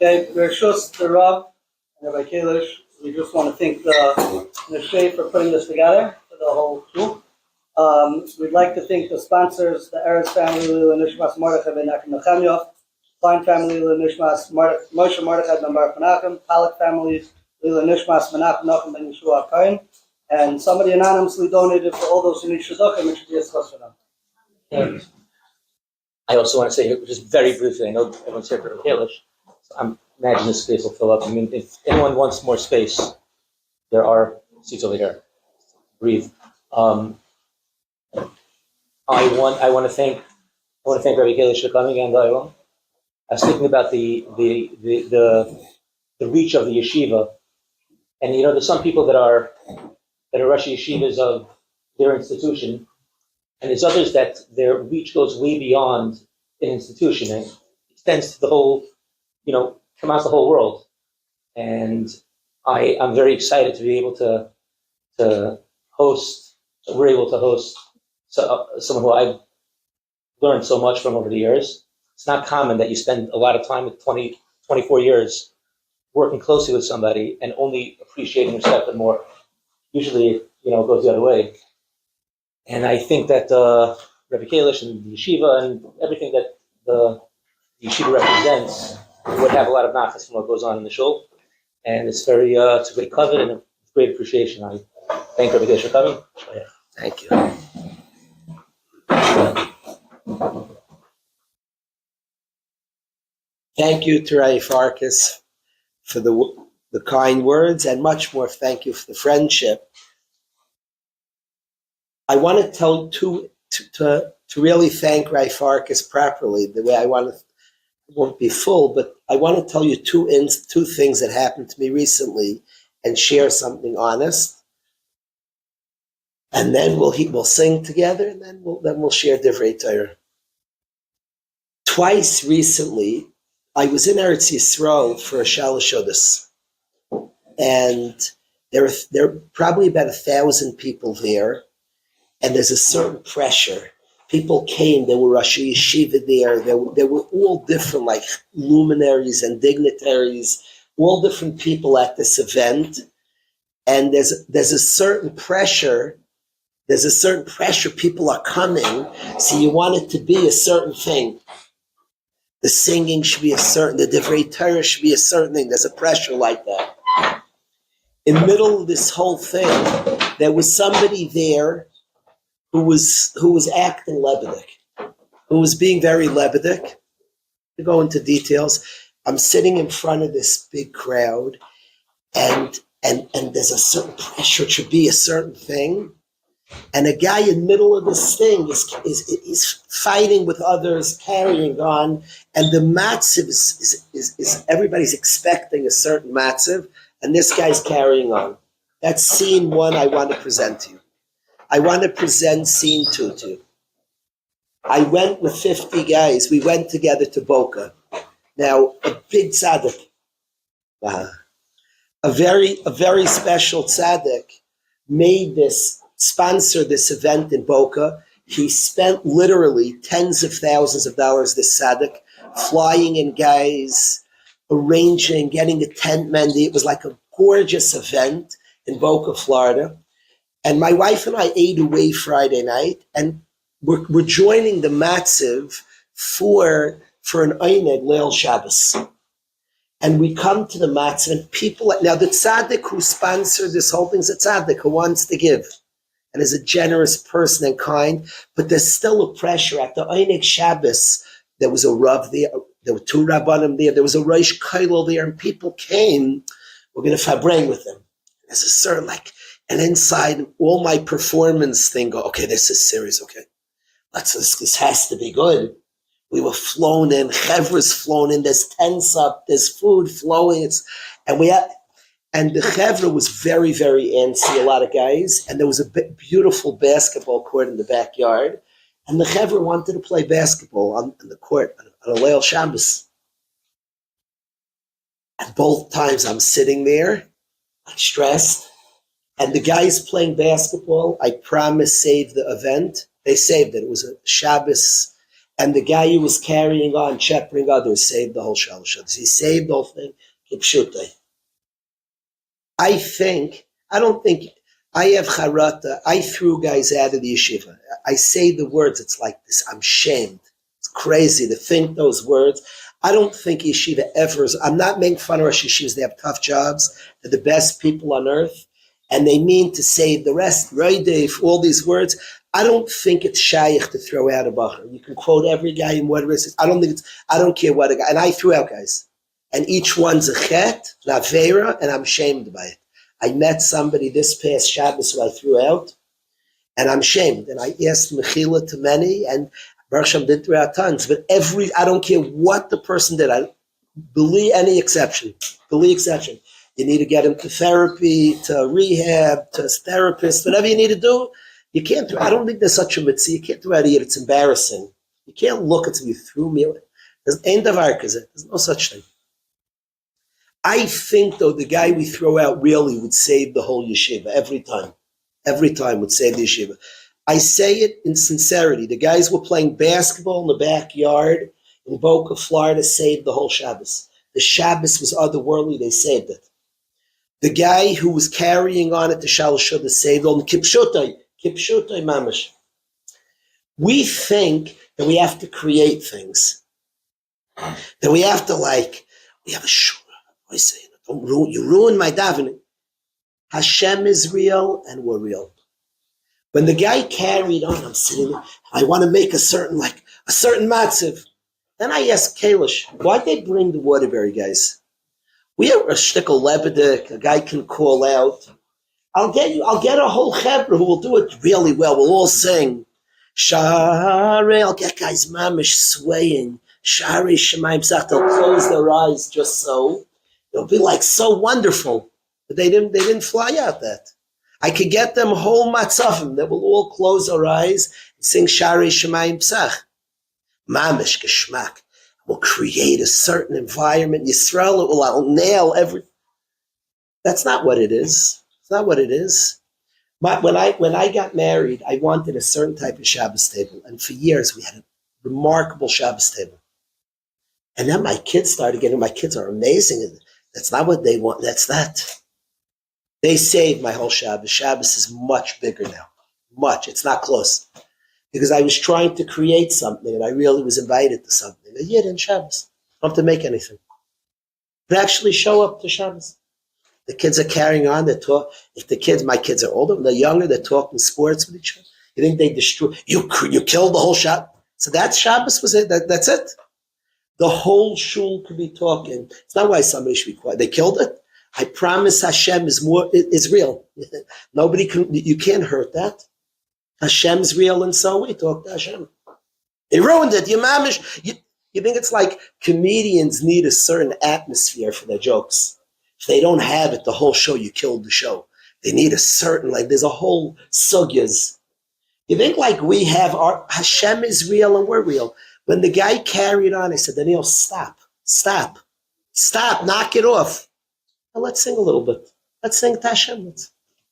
Okay, Rishus, the Rab, and Rabbi Kalish, we just want to thank the Shul for putting this together for the whole Shul. We'd like to thank the sponsors, the Erez family, Lila Nishmas Mordechai ben Nachem Nechemia, Klein family, Lila Nishmas Moshe Mordechai ben Baruch Menachem, Palak family, Lila Nishmas Menachem Nachem ben Yeshua Kain, and somebody anonymously donated for all those who need shidduchim. It should be a source for them. And I also want to say, just very briefly, I know everyone's here for Kalish, so I'm imagining this space will fill up. I mean, if anyone wants more space, there are seats over here. Breathe. I want to thank Rabbi Kalish for coming, and I was thinking about the reach of the yeshiva, and there's some people that are Rosh Yeshivas of their institution, and there's others that their reach goes way beyond an institution and extends to the whole, come out the whole world. And I'm very excited to be able to host. We're able to host someone who I've learned so much from over the years. It's not common that you spend a lot of time with 24 years working closely with somebody and only appreciating and respect them more. Usually, it goes the other way. And I think that Rabbi Kalish and the yeshiva and everything that the yeshiva represents would have a lot of nachas from what goes on in the shul. And it's it's a great covet and a great appreciation. I thank Rabbi Kalish for coming. Thank you. Thank you to Rabbi Farkas for the kind words, and much more thank you for the friendship. I want to tell to really thank Rabbi Farkas properly. The way I want to, it won't be full, but I want to tell you two things that happened to me recently, and share something honest. And then we'll sing together, and then we'll share Divrei Torah. Twice recently, I was in Eretz Yisrael for a Shalosh Chodesh, and there are probably about 1,000 people there. And there's a certain pressure. People came, there were Rosh Yeshiva there, there were all different like luminaries and dignitaries, all different people at this event. And there's a certain pressure, people are coming, so you want it to be a certain thing. The singing should be the Divrei Torah should be a certain thing. There's a pressure like that. In the middle of this whole thing, there was somebody there who was acting Lebedik, who was being very Lebedik. To go into details, I'm sitting in front of this big crowd, and there's a certain pressure to be a certain thing, and a guy in the middle of this thing is fighting with others, carrying on, and the matziv is everybody's expecting a certain matziv, and this guy's carrying on. That's scene one I want to present to you. I want to present scene 2 to you. I went with 50 guys. We went together to Boca. Now, a big tzaddik, a very special tzaddik, sponsored this event in Boca. He spent literally tens of thousands of dollars, this tzaddik, flying in guys, arranging, getting a tent mended. It was like a gorgeous event in Boca, Florida. And my wife and I ate away Friday night, and we're joining the matziv for an Eineg Leil Shabbos. And we come to the matziv, and people, now the tzaddik who sponsored this whole thing is a tzaddik who wants to give and is a generous person and kind, but there's still a pressure. At the Eineg Shabbos, there was a Rav there, there were 2 Rabbanim there was a Rosh Kollel there, and people came, we're going to fabring with them. There's a certain and inside all my performance thing go, okay, this is serious, okay. This has to be good. We were flown in, Chevra's flown in, there's tents up, there's food flowing, and the Chevra was very, very antsy, a lot of guys, and there was a beautiful basketball court in the backyard, and the Chevra wanted to play basketball on the court on a Leil Shabbos. And both times I'm sitting there, I'm stressed, and the guys playing basketball, I promise, saved the event. They saved it. It was a Shabbos, And the guy who was carrying on, shepherding others, saved the whole shalosh. He saved the whole thing. Kipshutai. I don't think, I have charata. I threw guys out of the yeshiva. I say the words, it's like this. I'm shamed. It's crazy to think those words. I don't think yeshiva ever is, I'm not making fun of Rosh Yeshivas. They have tough jobs. They're the best people on earth. And they mean to save the rest. Roidev, all these words. I don't think it's shaykh to throw out a bacher. You can quote every guy in whatever it is. I don't care what a guy, and I threw out guys. And each one's a chet, an avera, and I'm shamed by it. I met somebody this past Shabbos who I threw out, and I'm shamed. And I asked mechila to many, and Baruch Hashem did throw out tons. But I don't care what the person did. I believe any exception. Believe exception. You need to get him to therapy, to rehab, to therapist, whatever you need to do. You can't. I don't think there's such a mitzvah. You can't do it yet. It's embarrassing. You can't look at me. You threw me away. There's there's no such thing. I think though the guy we throw out really would save the whole yeshiva every time. Every time would save the yeshiva. I say it in sincerity. The guys were playing basketball in the backyard in Boca, Florida, saved the whole Shabbos. The Shabbos was otherworldly. They saved it. The guy who was carrying on at the Shalosh Shudah saved all the Kipshutai mamash. We think that we have to create things. That we have to we have a shul. I say, you ruin my davening. Hashem is real and we're real. When the guy carried on, I'm sitting there, I want to make a certain matziv. Then I asked Kalish, why'd they bring the Waterbury guys? We have a shtickle lebedik, a guy can call out. I'll get a whole chebra who will do it really well. We'll all sing. Shari, I'll get guys mamish swaying. Shari Shemaim Zach, they'll close their eyes just so. It'll be so wonderful. But they didn't fly out that. I could get them whole matzavim that will all close their eyes and sing Shari Shemaim Zach. Mamish geschmack. We'll create a certain environment. Yisrael, it will nail every. That's not what it is. It's not what it is. But when I got married, I wanted a certain type of Shabbos table. And for years, we had a remarkable Shabbos table. And then my kids my kids are amazing. That's not what they want. That's that. They saved my whole Shabbos. Shabbos is much bigger now. Much. It's not close. Because I was trying to create something, and I really was invited to something. A Yid in Shabbos. Don't have to make anything. But actually show up to Shabbos. The kids are carrying on. They talk. If my kids are older, when they're younger, they're talking sports with each other. You think they destroy? You killed the whole Shabbos. So that Shabbos was it. That's it. The whole shul could be talking. It's not why somebody should be quiet. They killed it. I promise Hashem is real. You can't hurt that. Hashem's real, and so we talk to Hashem. They ruined it. You think it's like comedians need a certain atmosphere for their jokes. If they don't have it, the whole show, you killed the show. They need a certain, there's a whole sugyas. You think we have Hashem is real and we're real. When the guy carried on, I said, Daniel, stop, knock it off. Now let's sing a little bit. Let's sing to Hashem.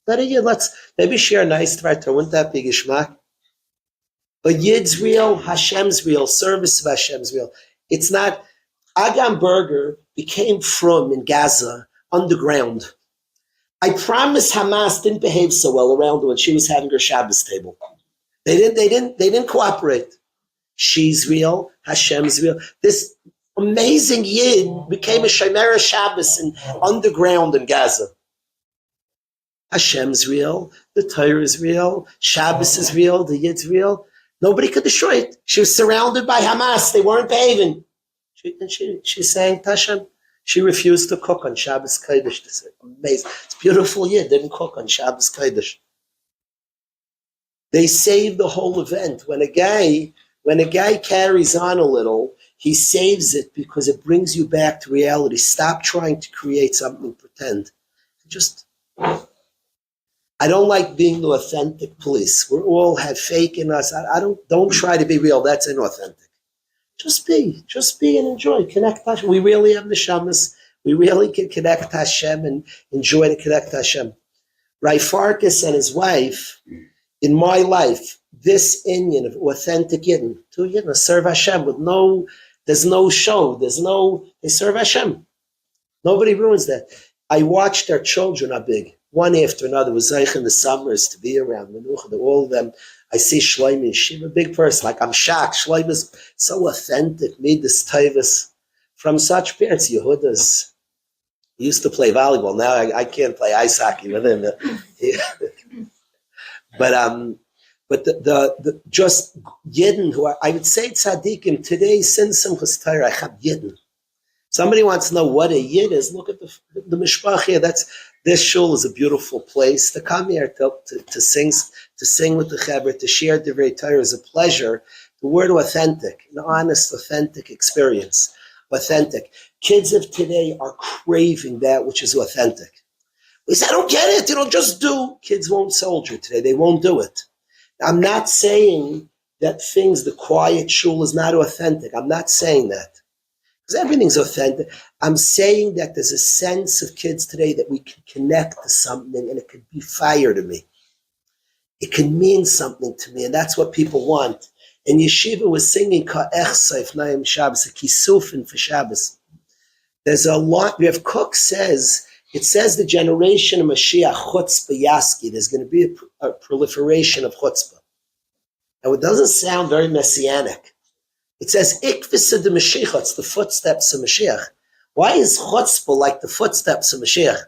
Let's maybe share a nice Tvarta. Wouldn't that be Gishmak? But Yid's real, Hashem's real, service of Hashem's real. It's not. Agam Berger became from in Gaza underground. I promise Hamas didn't behave so well around her when she was having her Shabbos table. They didn't cooperate. She's real, Hashem's real. This amazing Yid became a Shemera Shabbos in underground in Gaza. Hashem's real, the Torah is real, Shabbos is real, the Yid's real. Nobody could destroy it. She was surrounded by Hamas. They weren't behaving. She sang Hashem. She refused to cook on Shabbos Kodesh. This is amazing. It's beautiful Yid didn't cook on Shabbos Kodesh. They saved the whole event. When a guy carries on a little, he saves it because it brings you back to reality. Stop trying to create something pretend. I don't like being the authentic police. We all have fake in us. Don't try to be real. That's inauthentic. Just be and enjoy. Connect to Hashem. We really have neshamas. We really can connect to Hashem and enjoy to connect to Hashem. Rabbi Farkas and his wife, in my life, this Indian of authentic Yidden, to Yidden, serve Hashem with there's no show, they serve Hashem. Nobody ruins that. I watched their children are big, one after another, was Zeich in the summers to be around, Menucha, all of them. I see Shlomi, she's a big person, like I'm shocked. Shlomi is so authentic, made this taivas from such parents, Yehudas. He used to play volleyball, now I can't play ice hockey with him. But the just Yidden, who I would say tzaddikim today, since Simchas Torah, I have Yidden. Somebody wants to know what a Yid is, look at the mishpach here. This shul is a beautiful place. To come here to sing with the Chaver, to share Divrei Torah is a pleasure. The word authentic, an honest, authentic experience. Authentic. Kids of today are craving that which is authentic. We say, I don't get it, just do. Kids won't soldier today, they won't do it. I'm not saying that the quiet shul is not authentic. I'm not saying that. Because everything's authentic. I'm saying that there's a sense of kids today that we can connect to something and it could be fire to me. It can mean something to me, and that's what people want. And Yeshiva was singing Ka'ech Seif Naim Shabbos, a kisufin for Shabbos. There's a lot, Rav Kook says, it says the generation of Mashiach chutzpah yaski. There's going to be a proliferation of chutzpah. Now it doesn't sound very messianic. It says ikvisa de Mashiach, it's the footsteps of Mashiach. Why is chutzpah like the footsteps of Mashiach?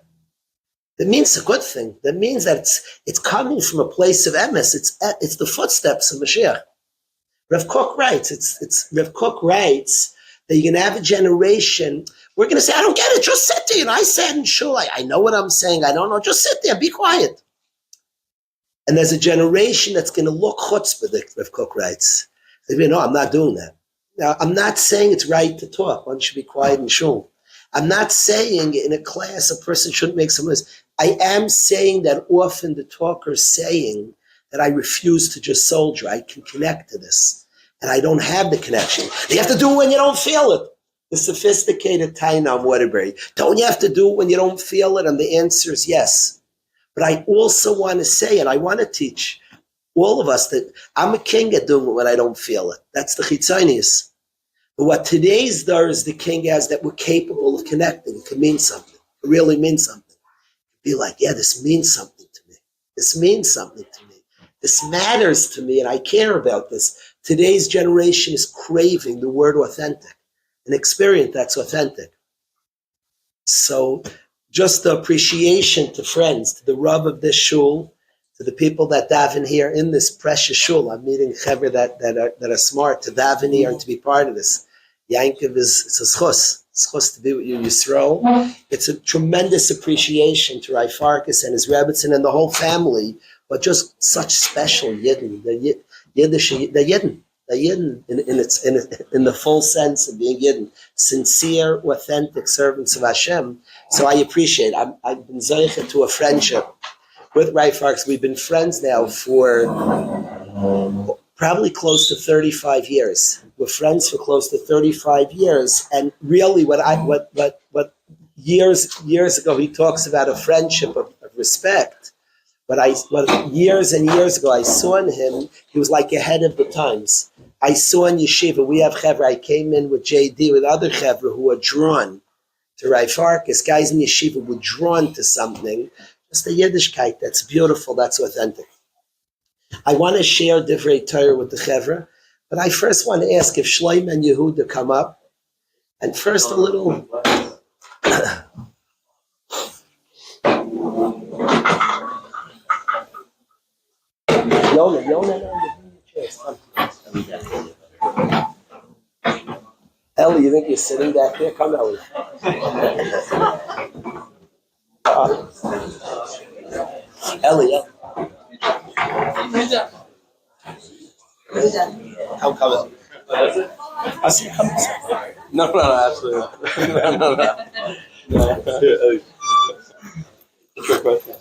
That means a good thing. That means that it's coming from a place of emes. It's the footsteps of Mashiach. Rav Kook writes. Rav Kook writes that you're going to have a generation. We're going to say, I don't get it. Just sit there. I said in Shul, I know what I'm saying. I don't know. Just sit there. Be quiet. And there's a generation that's going to look chutzpah, Rav Kook writes. No, I'm not doing that. Now, I'm not saying it's right to talk. One should be quiet in Shul. I'm not saying in a class a person shouldn't make some noise. I am saying that often the talker is saying that I refuse to just soldier. I can connect to this. And I don't have the connection. You have to do it when you don't feel it. The sophisticated Taina on Waterbury. Don't you have to do it when you don't feel it? And the answer is yes. But I also want to say, and I want to teach all of us that I'm a king at doing it when I don't feel it. That's the chitzonius. But what today's there is the king has that we're capable of connecting. It can mean something. It really means something. Be like, yeah, this means something to me. This means something to me. This matters to me, and I care about this. Today's generation is craving the word authentic, an experience that's authentic. So just the appreciation to friends, to the Rav of this shul, to the people that daven here in this precious shul. I'm meeting chaver that are smart to daven here and to be part of this. Yankov it's a schus. It's schus to be with you, Yisrael. It's a tremendous appreciation to Rabbi Farkas and his Rebbitzin and the whole family, but just such special Yidden. The Yidden in the full sense of being Yidden, sincere, authentic servants of Hashem. So I appreciate it. I've been zeicha to a friendship with Rabbi Farkas. We've been friends now for probably close to 35 years. We're friends for close to 35 years. And really what years ago he talks about a friendship of respect. But years and years ago I saw in him, he was like ahead of the times. I saw in Yeshiva, we have Chevra, I came in with JD, with other Chevra who were drawn to Rabbi Farkas. Guys in Yeshiva were drawn to something. Just a Yiddishkeit, that's beautiful, that's authentic. I want to share Divrei Torah with the Chevra, but I first want to ask if Shloim and Yehuda come up. And first a little... Yona, Ellie, you think you're sitting back there? Come, Ellie. Ellie. Come, Ellie. I see, come. No, absolutely. No. Quick question.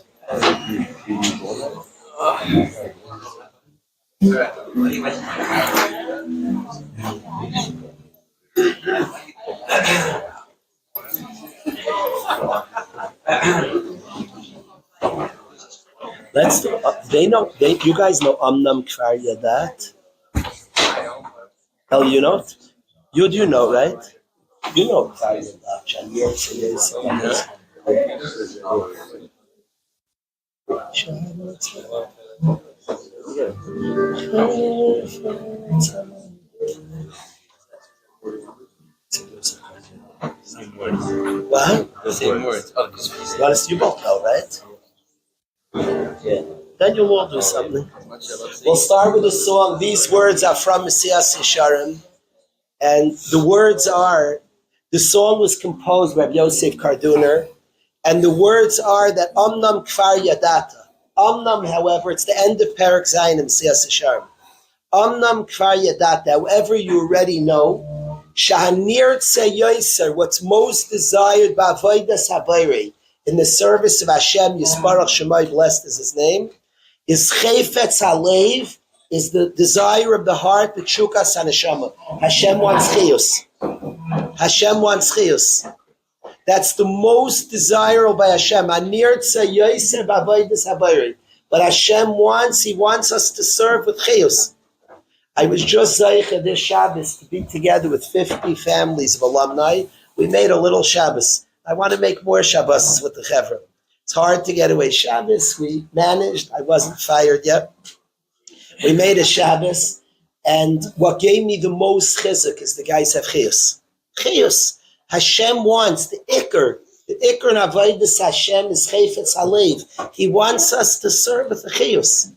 Let's do. They know. You guys know Amnam Kfar Yadat. Oh, you know? You do know, right? You know Kfar Yadat. Chan. Yes, yes. What? The same words. Oh, Well, you both know, right? Yeah. Then you'll all do something. We'll start with a song. These words are from Messias Yesharim. And the words are, the song was composed by Yosef Karduner. And the words are that Amnam Kfar Yadata. Amnam, however, it's the end of Perek Zayin in Messias Yesharim. Amnam Kfar Yadata, however you already know, Shahanir Tse Yoser, what's most desired by Avodas Habayri, in the service of Hashem, Yisparach Shemai, blessed is his name, is Chayfetz Halev, is the desire of the heart, the Tshukas HaNeshama. Hashem wants Chiyus. Hashem wants Chiyus. That's the most desirable by Hashem. Anir Tse Yoser B'Avodas Habayri. But Hashem wants, he wants us to serve with Chiyus. I was just Zayich this Shabbos to be together with 50 families of alumni. We made a little Shabbos. I want to make more Shabbos with the Chevra. It's hard to get away. Shabbos, we managed. I wasn't fired yet. We made a Shabbos. And what gave me the most chizuk is the guys have chiyus. Chiyus. Hashem wants the ikr. The ikr in Avodas Hashem is chayfetz halev. He wants us to serve with the chiyus.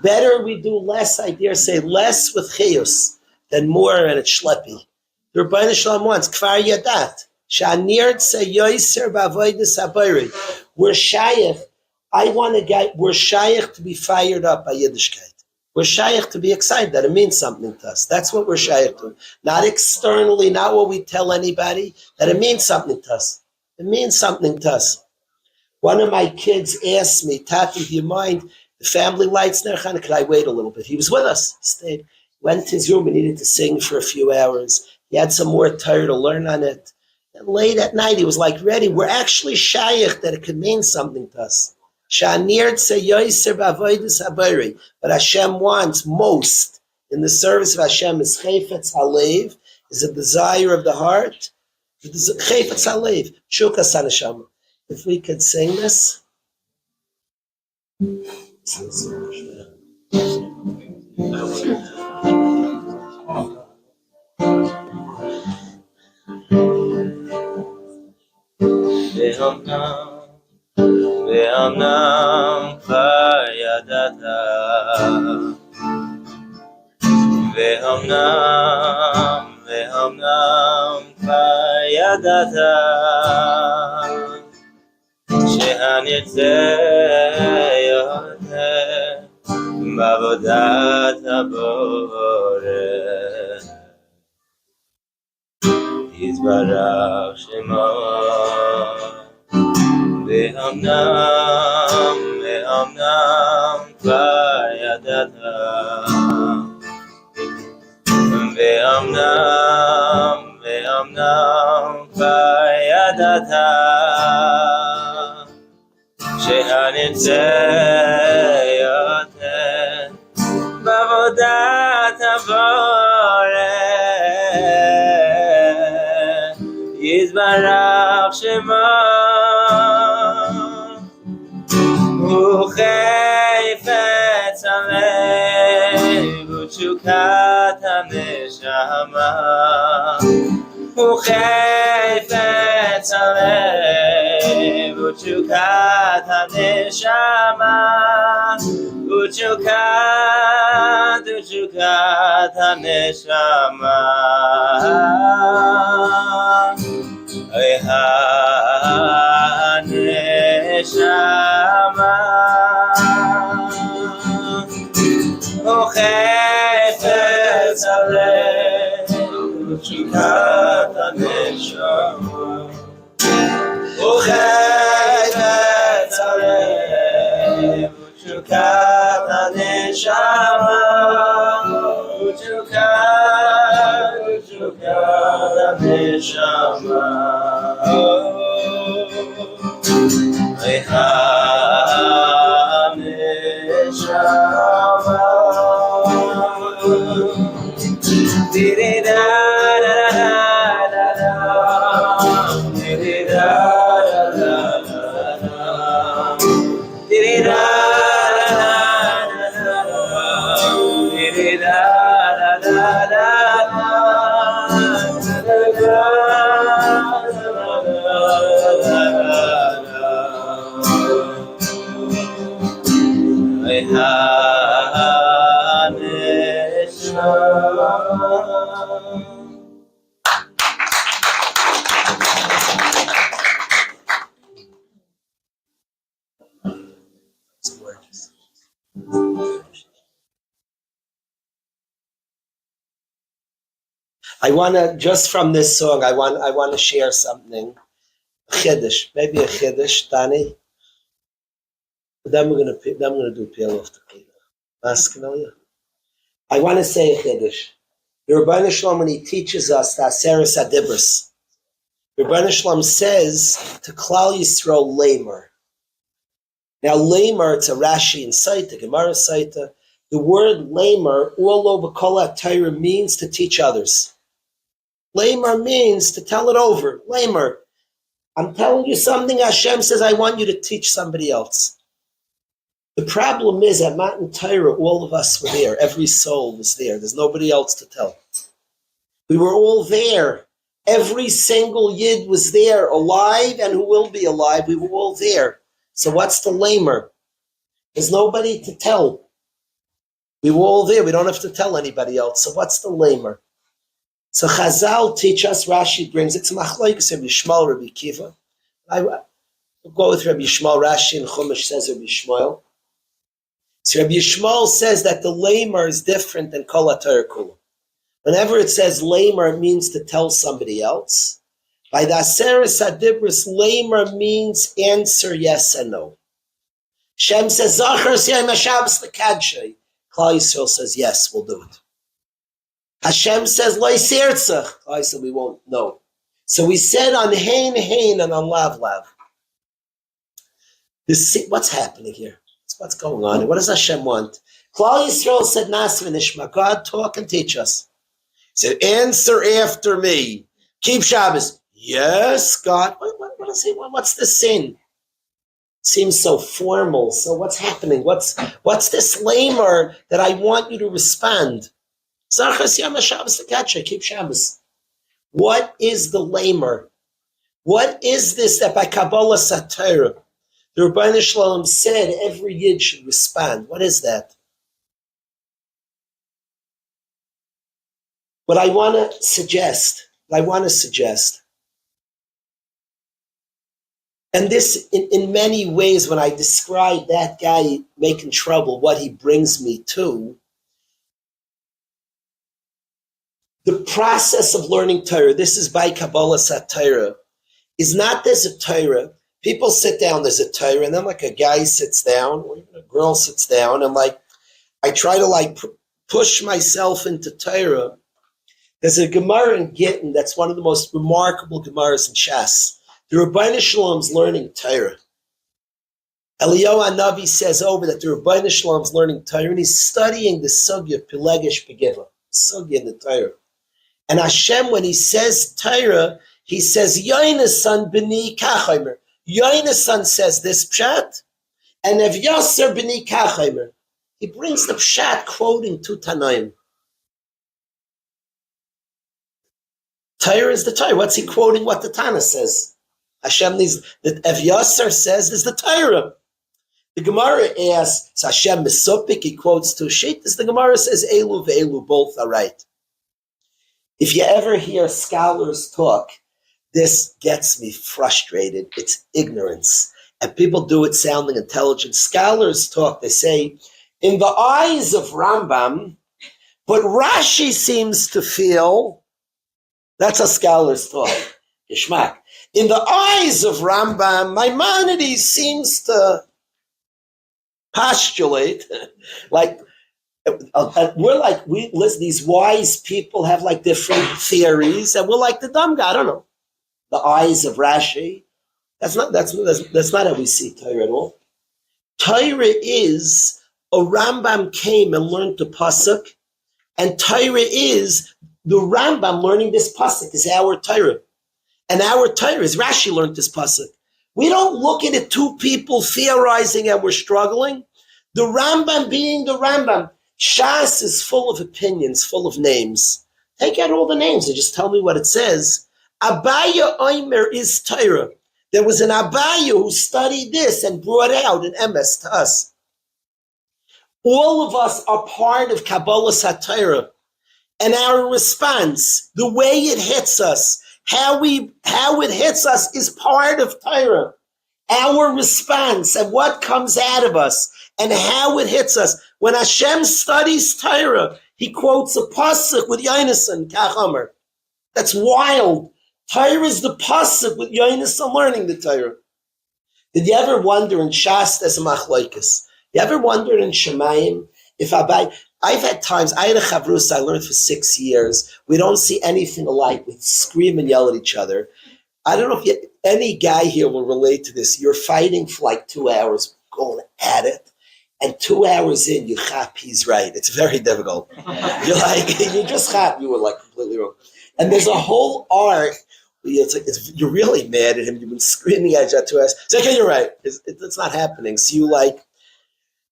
Better we do less, I dare say, less with chiyus than more and it's shleppy. The Rebbeinu Shalom wants kfar yadat. Shanir tse yoser b'avodas habayri. We're shayach. We're shayach to be fired up by Yiddishkeit. We're shayach to be excited that it means something to us. That's what we're shayach to. Not externally, not what we tell anybody, that it means something to us. It means something to us. One of my kids asked me, Tati, do you mind? The family lights there, could I wait a little bit? He was with us. He stayed. Went to his room and needed to sing for a few hours. He had some more Torah to learn on it. And late at night, he was like, ready. We're actually shayach that it could mean something to us. Shanir tse yoser b'avodas habayri. But Hashem wants most in the service of Hashem is chayfetz halev, is a desire of the heart. Chayfetz halev, tshukas haneshama. If we could sing this. Ve'amnam kfar yadata Ve'amnam kfar yadata Shehanirtzeh yoteh B'avodat haboreh Yizbarach Shemo Ve'amnam kfar yadata Ve'amnam kfar yadata Shehanirtzeh yoteh B'avodat haboreh Yizbarach Shemo Uchayfetz halev u'tshukat haneshama Uchayfetz halev u'tshukat haneshama U'tshukat haneshama haneshama Uchayfetz halev u'tshukat haneshama Uchayfetz halev u'tshukat haneshama U'tshukat haneshama haneshama I want to, just from this song, I want to share something. Chiddush, maybe a Chiddush, Danny. Then we're going to do Peel of Tequila. I want to say a Chiddush. The Rebbeinu Shalom, when he teaches us the Aseres HaDibros, the Rebbeinu Shalom says to Klal Yisrael, Lamer. Now, Lamer, it's a Rashi in Saita, Gemara Saita. The word Lamer, all over Kol HaTorah, means to teach others. Lamer means to tell it over. Lamer. I'm telling you something, Hashem says, I want you to teach somebody else. The problem is at Matan Torah, all of us were there. Every soul was there. There's nobody else to tell. We were all there. Every single Yid was there, alive and who will be alive. We were all there. So what's the lamer? There's nobody to tell. We were all there. We don't have to tell anybody else. So what's the lamer? So Chazal teach us, Rashi brings it to Machlokes, Rabbi Yishmael, Rabbi Kiva. I will go with Rabbi Yishmael. Rashi in Chumash says Rabbi Yishmael. So Rabbi Yishmael says that the lamer is different than Kol HaTorah Kula. Whenever it says lamer, it means to tell somebody else. By the Aseres HaDibros, lamer means answer yes and no. Shem says, Zachar Siyam HaShabbos L'Kadshay. Klal Yisrael says, yes, we'll do it. Hashem says, Lo Yisirtzach. I said, we won't know. So we said on Hein, Hein, and on Lav, Lav. What's happening here? What's going on? What does Hashem want? Klal Yisrael said, Nasva Nishma, God, talk and teach us. He said, answer after me. Keep Shabbos. Yes, God. What is he? What's the sin? Seems so formal. So what's happening? What's this lamer that I want you to respond? Keep Shabbos. What is the lamer? What is this that by Kabbalah Satira, the Rabbi Shalom said every Yid should respond? What is that? What I want to suggest, and this in many ways, when I describe that guy making trouble, what he brings me to, the process of learning Torah, this is by Kabbalah Satira, is not there's a Torah. People sit down, there's a Torah, and then like a guy sits down, or even a girl sits down, and like I try to push myself into Torah. There's a Gemara in Gittin that's one of the most remarkable Gemaras in Shas. The Rabbi Shalom's learning Torah. Eliyahu Hanavi says over that the Rabbi Shalom's learning Torah, and he's studying the sugya of Pelegesh Begiva, sugya in the Torah. And Hashem, when he says Torah, he says, Yoinasan b'ni kachomer. Yoinasan says this pshat, and Ev Yasser b'ni kachomer. He brings the pshat quoting two Tanaim. Torah is the Torah. What's he quoting? What the Tana says. Hashem needs, that Ev Yasser says is the Torah. The Gemara asks, so Hashem Mesopik, he quotes two Shaitas. The Gemara says, Elu ve'elu, both are right. If you ever hear scholars talk, this gets me frustrated. It's ignorance. And people do it sounding intelligent. Scholars talk, they say, in the eyes of Rambam, but Rashi seems to feel, that's a scholar's talk. Geschmack. In the eyes of Rambam, Maimonides seems to postulate, listen, these wise people have like different theories, and we're like the dumb guy. I don't know. The eyes of Rashi. That's not how we see Torah at all. Torah is a Rambam came and learned the pasuk, and Torah is the Rambam learning this pasuk is our Torah. And our Torah is Rashi learned this pasuk. We don't look at it two people theorizing and we're struggling. The Rambam being the Rambam. Shas is full of opinions, full of names. Take out all the names and just tell me what it says. Abaya Omer is Torah. There was an Abaya who studied this and brought out an emes to us. All of us are part of Kabbalah Satira. And our response, the way it hits us, how it hits us is part of Torah. Our response and what comes out of us and how it hits us. When Hashem studies Torah, he quotes a pasuk with Yonasan, Kachomer. That's wild. Torah is the pasuk with Yonis on learning the Torah. Did you ever wonder in Shas there's a machlokes? You ever wonder in Shemayim if I've had times, I had a chavrus I learned for 6 years. We don't see anything alike. We scream and yell at each other. I don't know if any guy here will relate to this. You're fighting for like 2 hours, going at it. And 2 hours in, you chap, he's right. It's very difficult. You're like, you just chap, you were like completely wrong. And there's a whole art. You're really mad at him. You've been screaming at you 2 hours. It's like, okay, you're right. It's not happening. So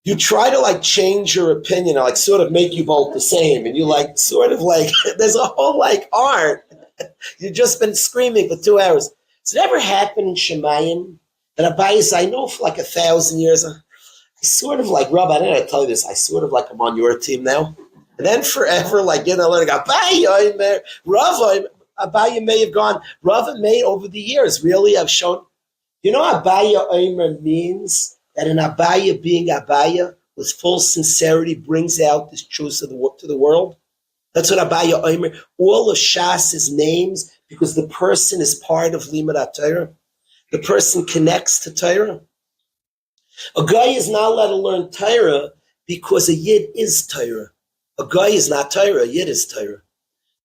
you try to like change your opinion or like sort of make you both the same. And you like sort of like, there's a whole like art. You've just been screaming for 2 hours. Does it ever happen in Shemayim that Abayis, I know for like 1,000 years, I sort of like, Rabbi, I didn't tell you this, I sort of like I'm on your team now. And then forever, like, learning Abayis, Rav, Abayis may have gone, Rav may over the years really have shown, Abayis Omer means that an Abayis being Abayis with full sincerity brings out this truth to the world. That's what Abayis Omer, all of Shas's names, because the person is part of Limud HaTorah. The person connects to Torah. A guy is not allowed to learn Torah because a Yid is Torah. A guy is not Torah, a Yid is Torah.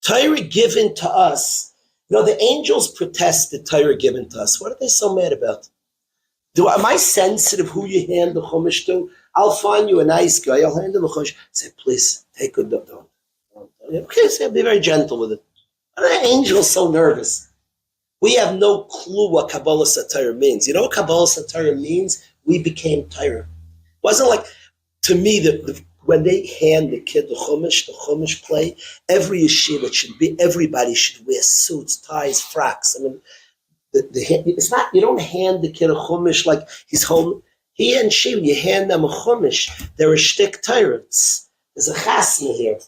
Torah given to us, the angels protested Torah given to us. What are they so mad about? Am I sensitive who you hand the Chumash to? I'll find you a nice guy, I'll hand him the Chumash. Say, please, take good, don't. Okay, so be very gentle with it. Why are the angels so nervous? We have no clue what Kabbalah Satorah means. You know what Kabbalah Satorah means? We became Torah. It wasn't like, to me, when they hand the kid the Chumash play, every yeshiva everybody should wear suits, ties, frocks. I mean, it's not, you don't hand the kid a Chumash like he's home. He and she, when you hand them a Chumash, they're a shtick Torahs. There's a chasna here.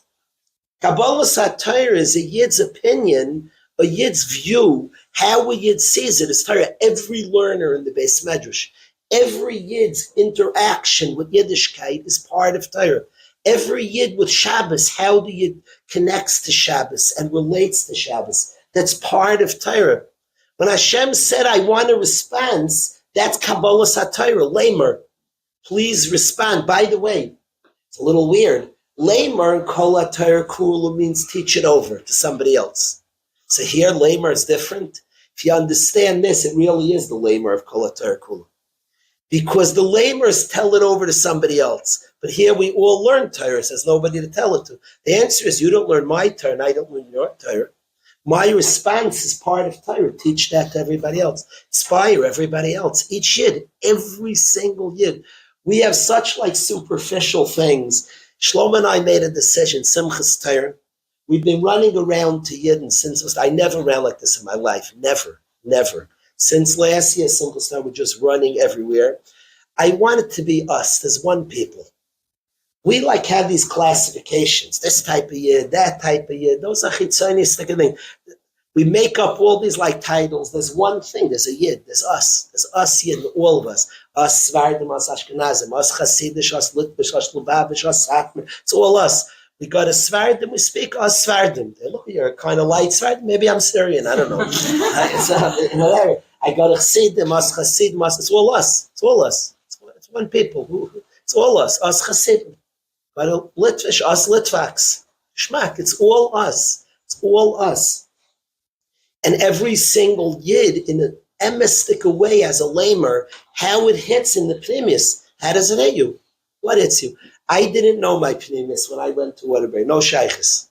Kabbalah Satorah is a Yid's opinion, a Yid's view, how a Yid sees it is Torah. Every learner in the Beis Medrash, every Yid's interaction with Yiddishkeit is part of Torah. Every Yid with Shabbos, how the Yid connects to Shabbos and relates to Shabbos, that's part of Torah. When Hashem said, I want a response, that's Kabbalah Satorah, Lamer. Please respond. By the way, it's a little weird. Lamer and Kol HaTorah Kula means teach it over to somebody else. So here, Lamer is different. If you understand this, it really is the Lamer of Kol HaTorah Kula. Because the Lamers tell it over to somebody else. But here we all learn Torah, so there's nobody to tell it to. The answer is you don't learn my Torah and I don't learn your Torah. My response is part of Torah. Teach that to everybody else. Inspire everybody else. Each Yid, every single Yid. We have such like superficial things. Shlomo and I made a decision, Simchas Torah. We've been running around to Yidden since, I never ran like this in my life. Never. Since last year, Simchas Torah, we're just running everywhere. I want it to be us. There's one people. We like have these classifications. This type of Yid, that type of Yid. Those are chitzonis thing. We make up all these like titles. There's one thing. There's a Yid. There's us. There's us Yid, all of us. Us Svardim, us Ashkenazim, us Hasidish, us Litvish, us Lubavitch, us Satmar. It's all us. We got a Svardim, we speak us Svardim. Look, you're kind of light Svardim. Maybe I'm Syrian. I don't know. Whatever. I got a Chassidim, us Chassidim, us. It's all us. It's all us. It's one people. It's all us. Us Chassidim. But Litvish, us Litvaks. Shmak. It's all us. It's all us. And every single Yid in an emistic way as a lamer, how it hits in the pneumis. How does it hit you? What hits you? I didn't know my pneumis when I went to Waterbury. No shaykhs.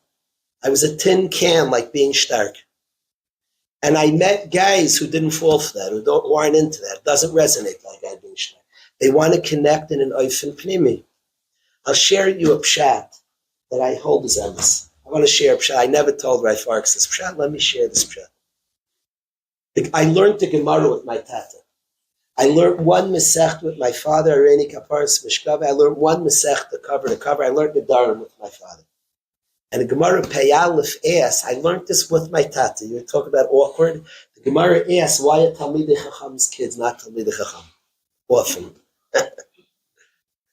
I was a tin can like being stark. And I met guys who didn't fall for that, who weren't into that. It doesn't resonate like I being stark. They want to connect in an oifen pnimi. I'll share you a pshat that I hold as emes. I want to share a pshat. I never told Rabbi Farkas this pshat. Let me share this pshat. I learned the Gemara with my tata. I learned one Masech with my father, Areni Kaparis Mishkav. I learned one Masech to cover to cover. I learned the Darim with my father. And the Gemara Peyalef asks, I learned this with my tata. You talk about awkward. The Gemara asks, why are Talmidei Chacham's kids not Talmidei Chacham? Often.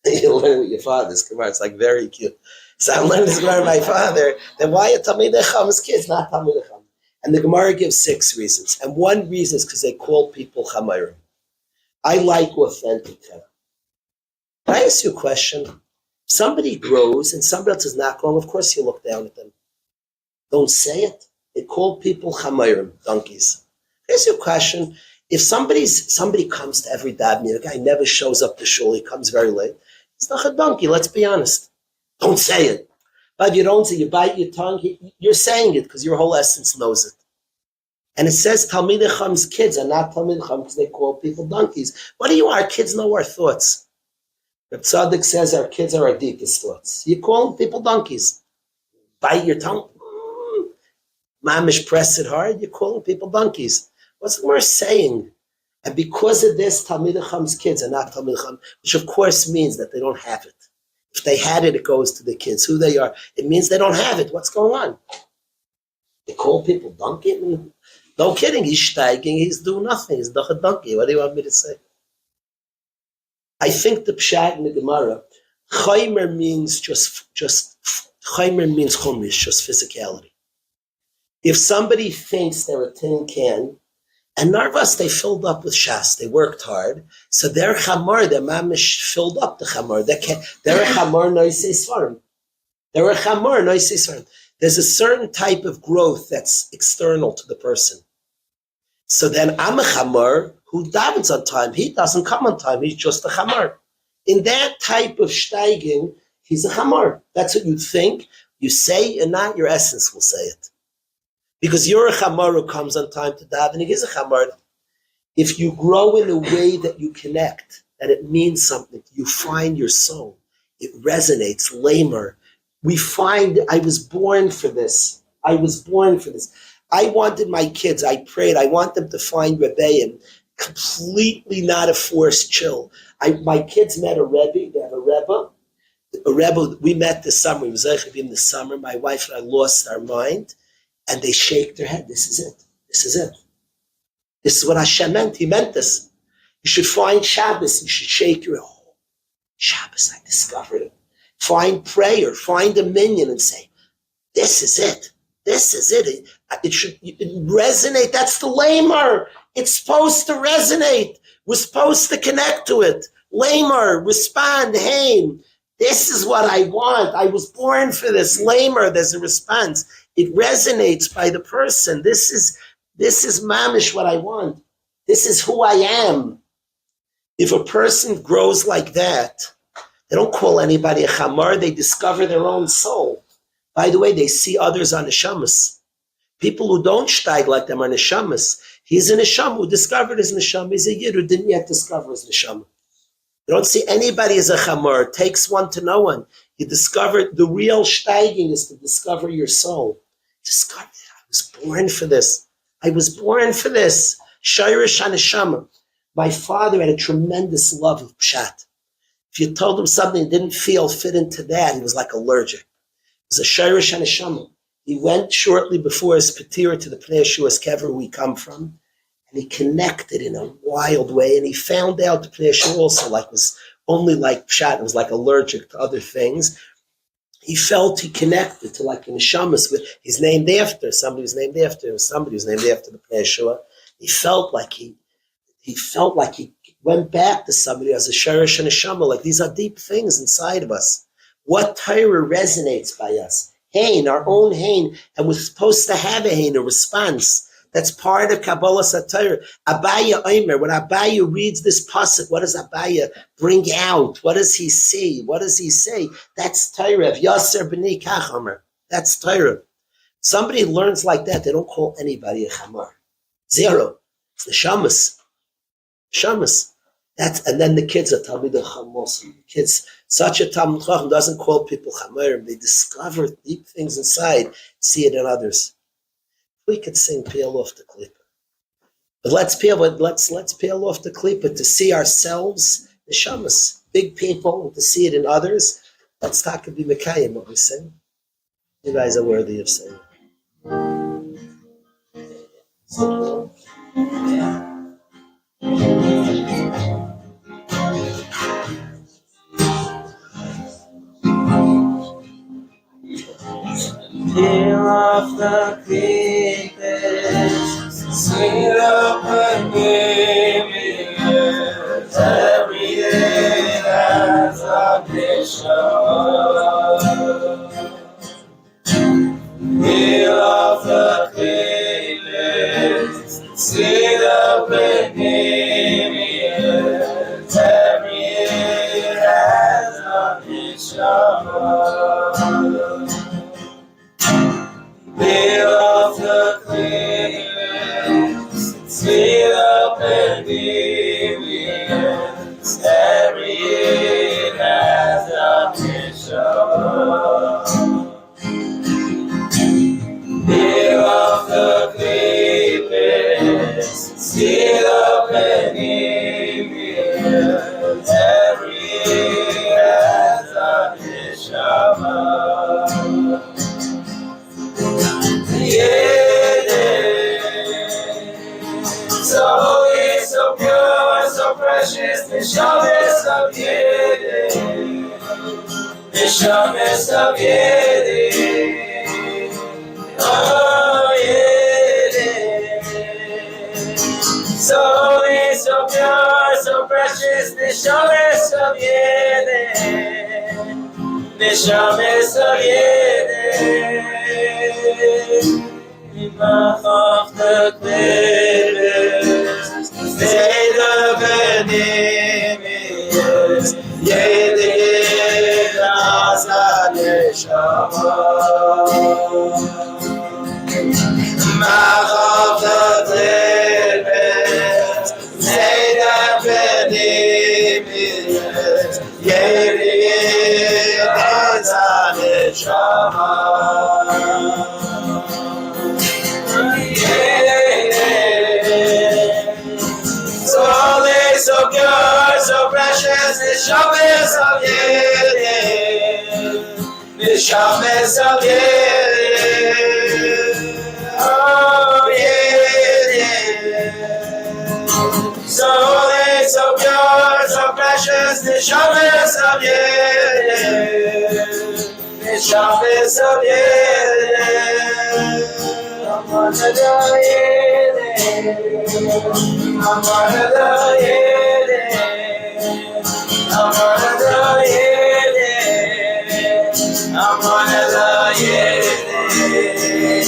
You learn with your father's Gemara. It's like very cute. So I learned this Gemara with my father. Then why are Talmidei Chacham's kids not Talmidei Chacham? And the Gemara gives 6 reasons. And one reason is because they call people chamayrim. I like authentic chera. Can I ask you a question? If somebody grows and somebody else is not growing, of course you look down at them. Don't say it. They call people chamayrim, donkeys. Can I ask you a question? If somebody comes to every davening, the guy never shows up to shul, he comes very late. He's not a donkey, let's be honest. Don't say it. But you don't say, you bite your tongue, you're saying it because your whole essence knows it. And it says Talmidei Cham's kids are not Talmidei Cham because they call people donkeys. What do you are? Our kids know our thoughts. Reb Tzaddik says our kids are our deepest thoughts. You call people donkeys. Bite your tongue. Mamish, press it hard. You're calling people donkeys. What's the Gemara saying? And because of this, Talmidei Cham's kids are not Talmidei Cham, which of course means that they don't have it. If they had it, it goes to the kids. Who they are, it means they don't have it. What's going on? They call people donkey? No kidding. He's steiging. He's doing nothing. He's not a donkey. What do you want me to say? I think the pshat in the Gemara, chaymer means just chaymer means chumash, just physicality. If somebody thinks they're a tin can, and Narvas, they filled up with shas. They worked hard. So their chamar, their mamish filled up the chamar. They're a chamar noisei svarim. They're a chamar noisei svarim. There's a certain type of growth that's external to the person. So then I'm a chamar who davens on time. He doesn't come on time. He's just a chamar. In that type of steiging, he's a chamar. That's what you think. You say and not your essence will say it. Because you're a chamar who comes on time to daven, he is a chamar. If you grow in a way that you connect, that it means something, you find your soul. It resonates, lamer. We find, I was born for this. I was born for this. I wanted my kids, I prayed, I want them to find Rabbi, completely not a forced chill. My kids met a Rabbi, they have a Rebbe, we met this summer, it was actually in the summer, my wife and I lost our mind. And they shake their head. This is it. This is it. This is what Hashem meant. He meant this. You should find Shabbos. You should shake your head. Oh, Shabbos, I discovered it. Find prayer. Find a minion and say, this is it. This is it. It should resonate. That's the lamer. It's supposed to resonate. We're supposed to connect to it. Lamer, respond, hey, this is what I want. I was born for this. Lamer, there's a response. It resonates by the person. This is mamish what I want. This is who I am. If a person grows like that, they don't call anybody a chamar. They discover their own soul. By the way, they see others on neshamas. People who don't steig like them are neshamas. He's a neshama who discovered his neshama. He's a yid who didn't yet discover his neshama. You don't see anybody as a chamar. It takes one to know one. You discover the real steiging is to discover your soul. Discover it. I was born for this. I was born for this. Shayrish haneshama. My father had a tremendous love of pshat. If you told him something that didn't fit into that, he was like allergic. It was a shayrish haneshama. He went shortly before his patira to the Pnei Yeshua's kever where we come from, and he connected in a wild way, and he found out the Pnei Yeshua also was only like pshat, it was like allergic to other things. He felt he connected to like the neshamas with, he's named after, somebody was named after him, somebody was named after the Pnei Yeshua. He felt like he went back to somebody as a sherish and a neshama, like these are deep things inside of us. What Torah resonates by us? Hain, our own hain, and we're supposed to have a hain, a response. That's part of Kabbalah Satire. Abaya Omer, when Abaya reads this pasuk, what does Abaya bring out? What does he see? What does he say? That's Torah. Yasser b'nei kach Omer. That's Torah. Somebody learns like that, they don't call anybody a chamar. Zero. It's the shamas. Shamas. And then the kids are Talmidei Chamos. Kids, such a Talmid Chacham doesn't call people chamarim. They discover deep things inside, see it in others. We could sing peel off the klipa. But let's peel off the klipa to see ourselves, the shamas, big people, and to see it in others. Let's talk and be mekayim what we sing. You guys are worthy of saying. Peel off the klipa. the Pneumius, every year has a neshama. Feel of the clearness, see the Pneumius, every year has a neshama. Feel of the clearness, see the Pneumius, every year has a neshama. So holy, so pure, so precious, the sharpest of Yedin, the sharpest of Yedin, oh Yedin. So holy, so pure, so precious, the sharpest of Yedin, the sharpest of Yedin. Mouth of the clearest, say the Pneumius, Yedin Asa Neshama. Mouth of the clearest, say the Pneumius, Yedin Asa Neshama. So holy, so pure, so precious, the sharpest of Yedin, the sharpest of Yedin, oh Yedin. So holy, so pure, so precious, the sharpest of Yedin, the sharpest of Yedin. I'm one of the Yedin, I'm one of the Yedin, I'm one of the Yedin, I'm one of the Yedin,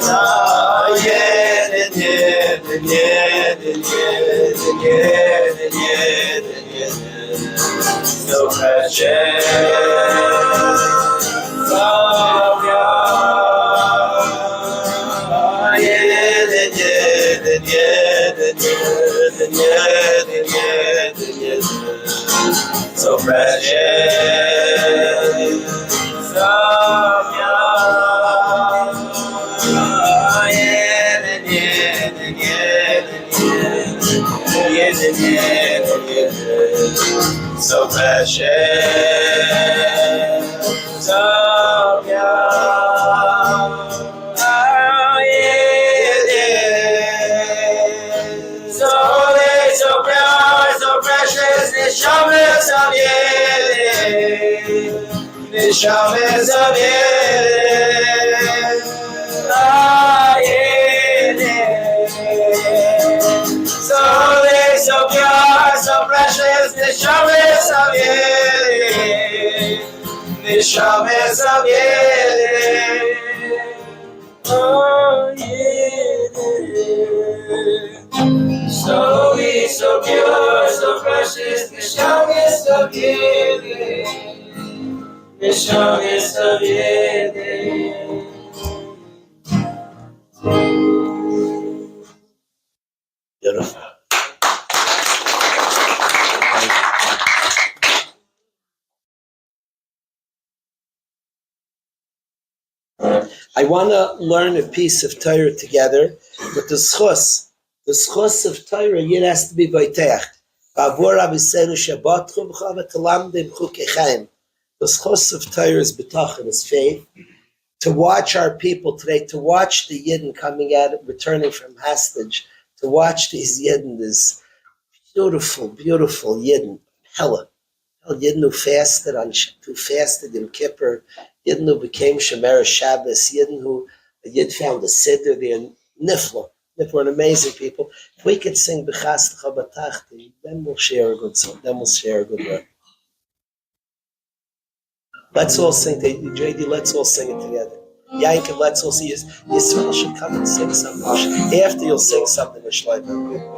oh Yedin, Yedin, Yedin, Yedin, Yedin, Yedin, Yedin, so precious, so pure. So precious, so pure, so precious, so pure. So holy, so pure, so precious, the sharpest of Yedin, the sharpest of Yedin, ah Yedin. So holy, so pure, so precious, the sharpest of Yedin, the sharpest of Yedin, oh Yedin. So holy, so pure, so precious, the strongest of Yedin, the strongest of Yedin. Beautiful. I want to learn a piece of Torah together, but the schus of Torah, it has to be Vaiteach. The schus of Torah is betach and is faith. To watch our people today, to watch the Yidden coming out, returning from hostage, to watch these Yidden, this beautiful, beautiful Yidden, Hella. Yidden who fasted in Kippur, Yidden who became Shemer Shabbos, Yidden who Yid found a Siddur there, Nifla. We're an amazing people. If we could sing B'chastecha B'tachti, then we'll share a good song. Then we'll share a good word. Let's all sing, JD, let's all sing it together. Yankel, let's all see. Yisrael should come and sing something. After you'll sing something, Shlomo.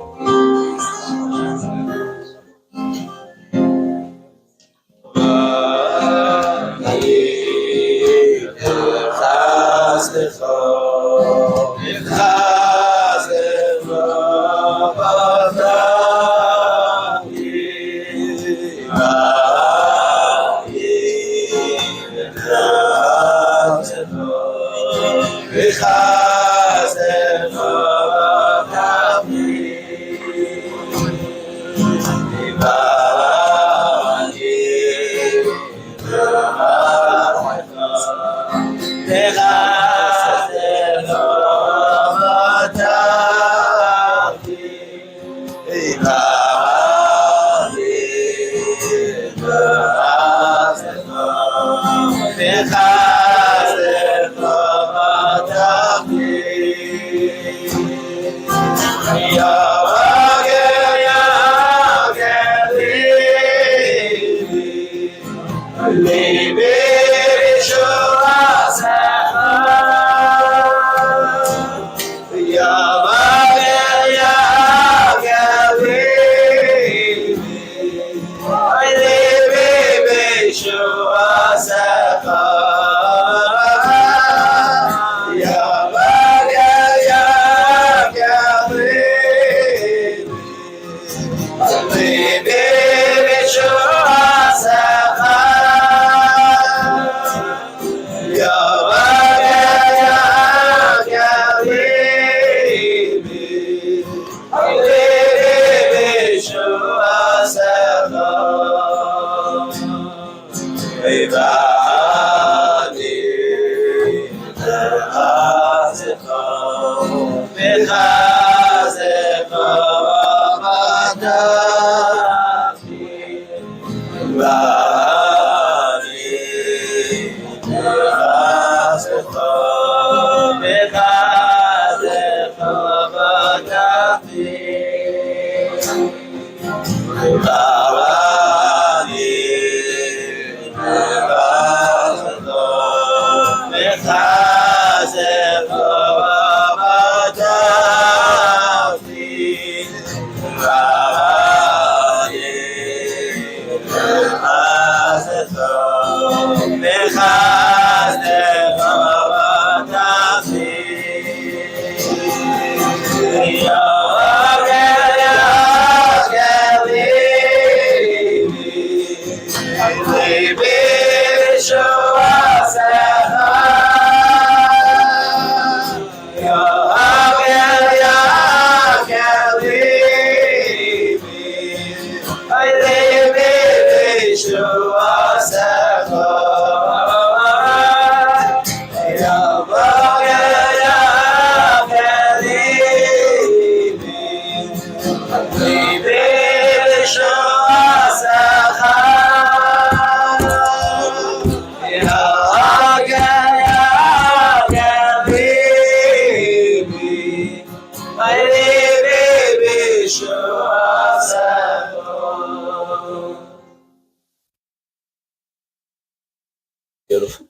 Beautiful.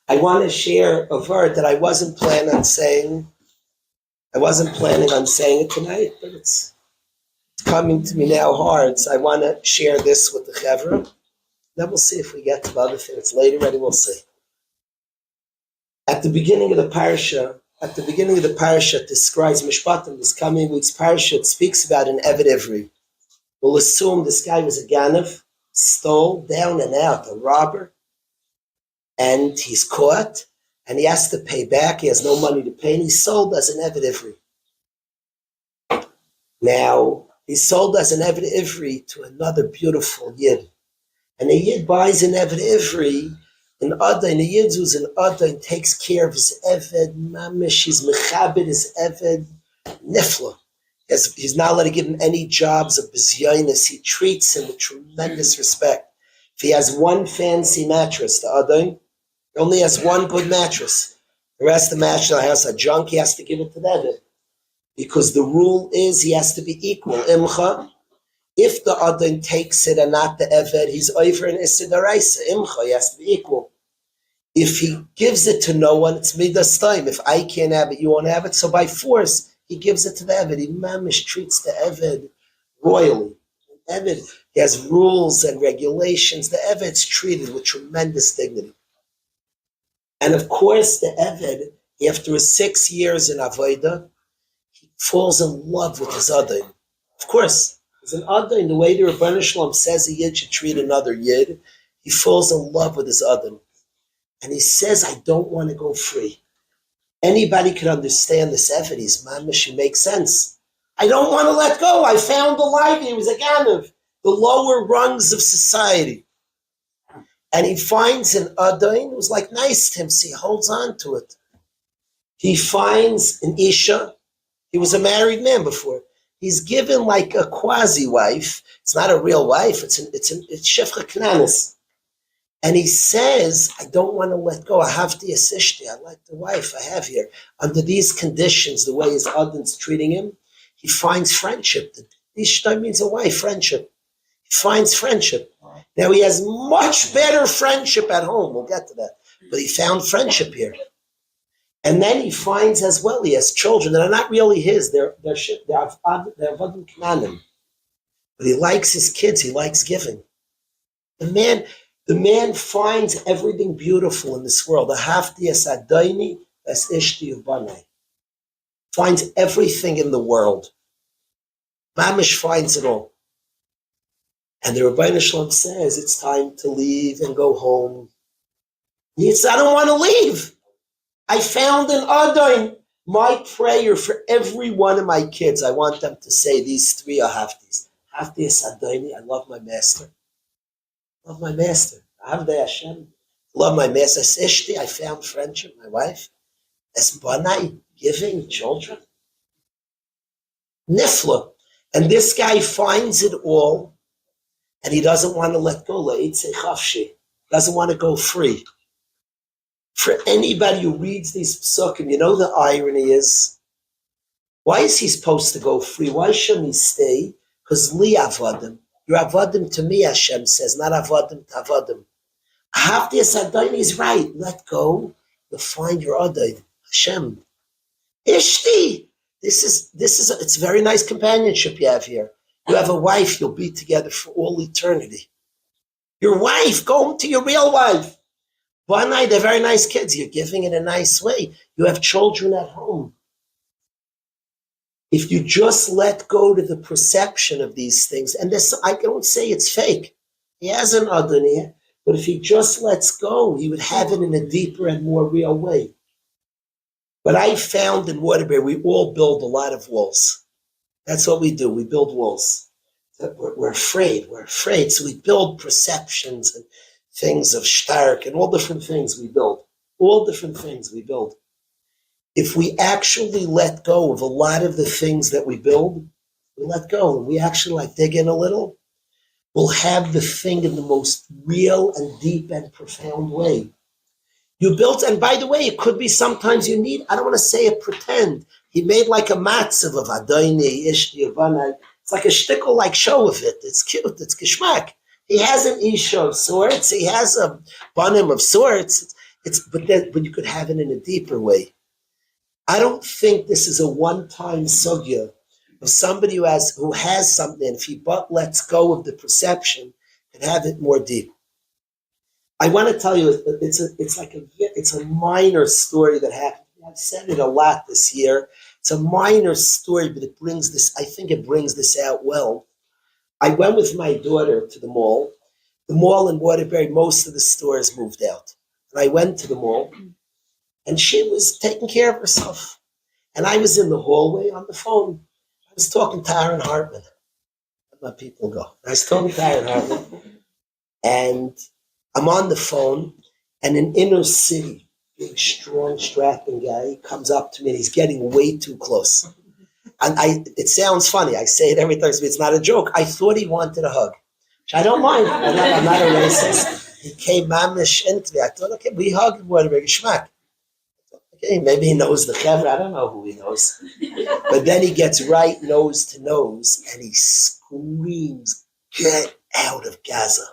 I want to share a word that I wasn't planning on saying. I wasn't planning on saying it tonight, but it's coming to me now hard. So I want to share this with the Chevra. Then we'll see if we get to the other things later. Ready? We'll see. At the beginning of the parasha, describes Mishpatim. This coming week's parasha, it speaks about an Eved Ivri. We'll assume this guy was a Ganav, stole down and out, a robber, and he's caught, and he has to pay back. He has no money to pay, and he's sold as an Eved Ivri. Now, he's sold as an Eved Ivri to another beautiful Yid. And the Yid buys an Eved Ivri, an Adon, a Yid who's an Adon, takes care of his Eved, mamish, he's mechabed his Eved, nifla. He's not allowed to give him any jobs of bizyonis. He treats him with tremendous respect. If he has one fancy mattress, the Adon, he only has one good mattress. The rest of the mattress in the house are junk, he has to give it to the Eved. Because the rule is he has to be equal. Imcha, if the Adon takes it and not the Eved, he's over in Issa Daraisa. Imcha, he has to be equal. If he gives it to no one, it's midas time. If I can't have it, you won't have it. So by force, he gives it to the Eved. He mamish treats the Eved royally. Eved, he has rules and regulations. The Eved's treated with tremendous dignity. And of course, the Eved, after his 6 years in Avodah, he falls in love with his Adon. Of course, as an Adon, the way the Rebbeinu Shalom says a Yid should treat another Yid, he falls in love with his Adon. And he says, I don't want to go free. Anybody could understand this Eved. He's mamish, he makes sense. I don't want to let go. I found the life. He was a Ganav, the lower rungs of society. And he finds an Adon who's like nice to him, so he holds on to it. He finds an Isha. He was a married man before. He's given like a quasi-wife. It's not a real wife. It's Shefcha Knanis. And he says, I don't want to let go. I have the Asishti. I like the wife I have here. Under these conditions, the way his Adon's treating him, he finds friendship. Ishta means a wife, friendship. He finds friendship. Now he has much better friendship at home. We'll get to that. But he found friendship here. And then he finds as well, he has children that are not really his. They're Avadim Knanim. But he likes his kids. He likes giving. The man finds everything beautiful in this world. Ahavti es Adoni es ishti ubanai. Finds everything in the world. Mamish finds it all. And the Rebbeinu Shalom says it's time to leave and go home. He says, I don't want to leave. I found an Adon. My prayer for every one of my kids, I want them to say these three Ahavtis. Ahavti es Adoni, I love my master. Love my master. Avdei Hashem. Love my master. Ishti, I found friendship, my wife. Es Banai, giving children. Nifla. And this guy finds it all, and he doesn't want to let go. Doesn't want to go free. For anybody who reads these psukim, you know the irony is, why is he supposed to go free? Why shouldn't he stay? Because li avodim. You're avodim to me, Hashem says, not avodim to avodim. Ahavti es Adoni is right. Let go. You'll find your Adon. Hashem. Ishti. This is it's very nice companionship you have here. You have a wife, you'll be together for all eternity. Your wife, go home to your real wife. Banai, they're very nice kids. You're giving in a nice way. You have children at home. If you just let go to the perception of these things, and this, I don't say it's fake. He has an Adon here, but if he just lets go, he would have it in a deeper and more real way. But I found in Waterbury, we all build a lot of walls. That's what we do. We build walls. We're afraid. So we build perceptions and things of stark and all different things we build. If we actually let go of a lot of the things that we build, we let go and we actually dig in a little, we'll have the thing in the most real and deep and profound way. You built, and by the way, it could be sometimes you need, I don't want to say it pretend. He made like a matzav of Adoni, Ishti, Avanai. It's like a shtickle like show of it. It's cute, it's geschmack. He has an isha of sorts, he has a banim of sorts, but you could have it in a deeper way. I don't think this is a one-time sugya of somebody who has something, if he but lets go of the perception, can have it more deep. I want to tell you, it's a minor story that happened. I've said it a lot this year. It's a minor story, but I think it brings this out well. I went with my daughter to the mall. The mall in Waterbury, most of the stores moved out. And I went to the mall, and she was taking care of herself. And I was in the hallway on the phone. I was talking to Aaron Hartman. Let my people go. I was talking to Aaron Hartman. And I'm on the phone, and an inner city, big, strong, strapping guy comes up to me, and he's getting way too close. And it sounds funny. I say it every time. It's not a joke. I thought he wanted a hug, which I don't mind. I'm not a racist. He came mamish into me. I thought, okay, we hug whatever geschmack. Okay, maybe he knows the chevra. I don't know who he knows. But then he gets right nose to nose, and he screams, "Get out of Gaza."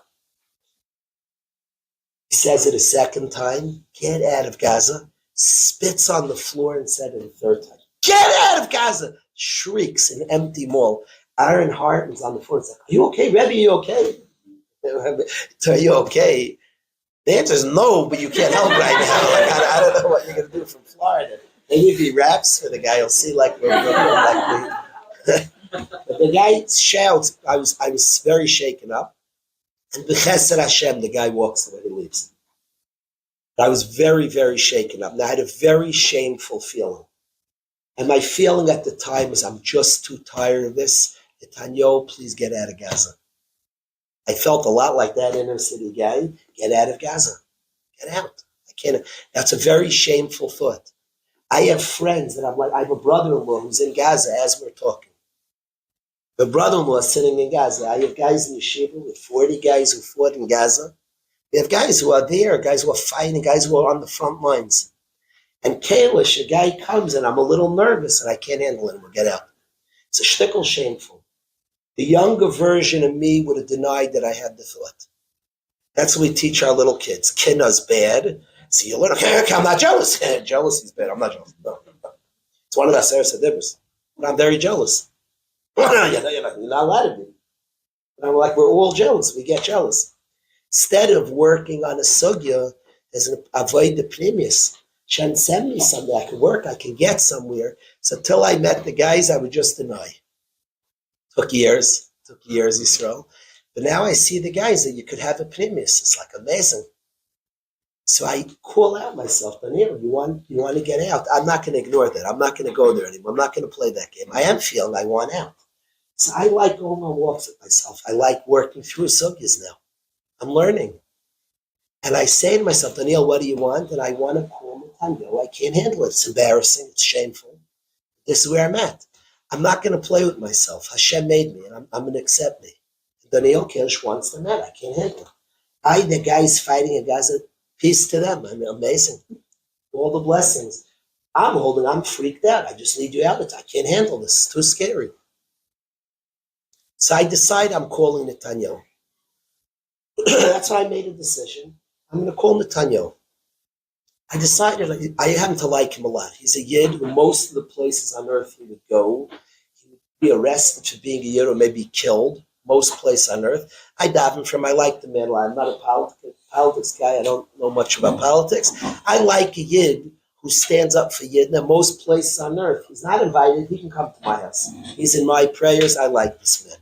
He says it a second time, get out of Gaza, spits on the floor and said it a third time, get out of Gaza, shrieks in an empty mall. Aaron Hartman's on the floor and says, are you okay, Rebbe, are you okay? So are you okay? The answer is no, but you can't help right now. Like, I don't know what you're going to do from Florida. Maybe if he raps for the guy, he'll see like we're like me. But the guy shouts, I was very shaken up. And b'chesed Hashem, the guy walks away, he leaves. I was very, very shaken up. And I had a very shameful feeling. And my feeling at the time was, I'm just too tired of this. Netanyahu, please get out of Gaza. I felt a lot like that inner city guy. Get out of Gaza. Get out. I can't. That's a very shameful thought. I have friends that I'm like, I have a brother-in-law who's in Gaza as we're talking. The brother-in-law is sitting in Gaza. I have guys in yeshiva with 40 guys who fought in Gaza. We have guys who are there, guys who are fighting, guys who are on the front lines. And Kalish, a guy comes and I'm a little nervous and I can't handle it. We'll get out. It's a shtickle shameful. The younger version of me would have denied that I had the thought. That's what we teach our little kids. Kinna's bad. So you learn, okay, I'm not jealous. Jealousy is bad. I'm not jealous. No. It's one of the Aseret Hadibros. But I'm very jealous. You're not allowed to be. And I'm like, we're all jealous. We get jealous. Instead of working on a sugya as an avoid the pneumius, Shem send me something. I can work. I can get somewhere. So till I met the guys, I would just deny. Took years, Yisrael. But now I see the guys that you could have a pneumius. It's like amazing. So I call out myself, Daniel, you want to get out. I'm not going to ignore that. I'm not going to go there anymore. I'm not going to play that game. I am feeling I want out. So I like going on walks with myself. I like working through sugyas now. I'm learning. And I say to myself, Daniel, what do you want? And I want to call Netanyahu. I can't handle it. It's embarrassing. It's shameful. This is where I'm at. I'm not going to play with myself. Hashem made me, and I'm going to accept me. Daniel Kirsch wants them out. I can't handle it. The guys fighting in Gaza, peace to them. I'm amazing. All the blessings. I'm freaked out. I just need you out. I can't handle this. It's too scary. So I decide I'm calling Netanyahu. That's why I made a decision. I'm going to call Netanyahu. I decided I happen to like him a lot. He's a Yid who most of the places on earth he would go, he would be arrested for being a Yid or maybe killed. Most places on earth. I daven from. I like the man. I'm not a politics guy. I don't know much about politics. I like a Yid who stands up for Yid. And most places on earth, he's not invited. He can come to my house. He's in my prayers. I like this man.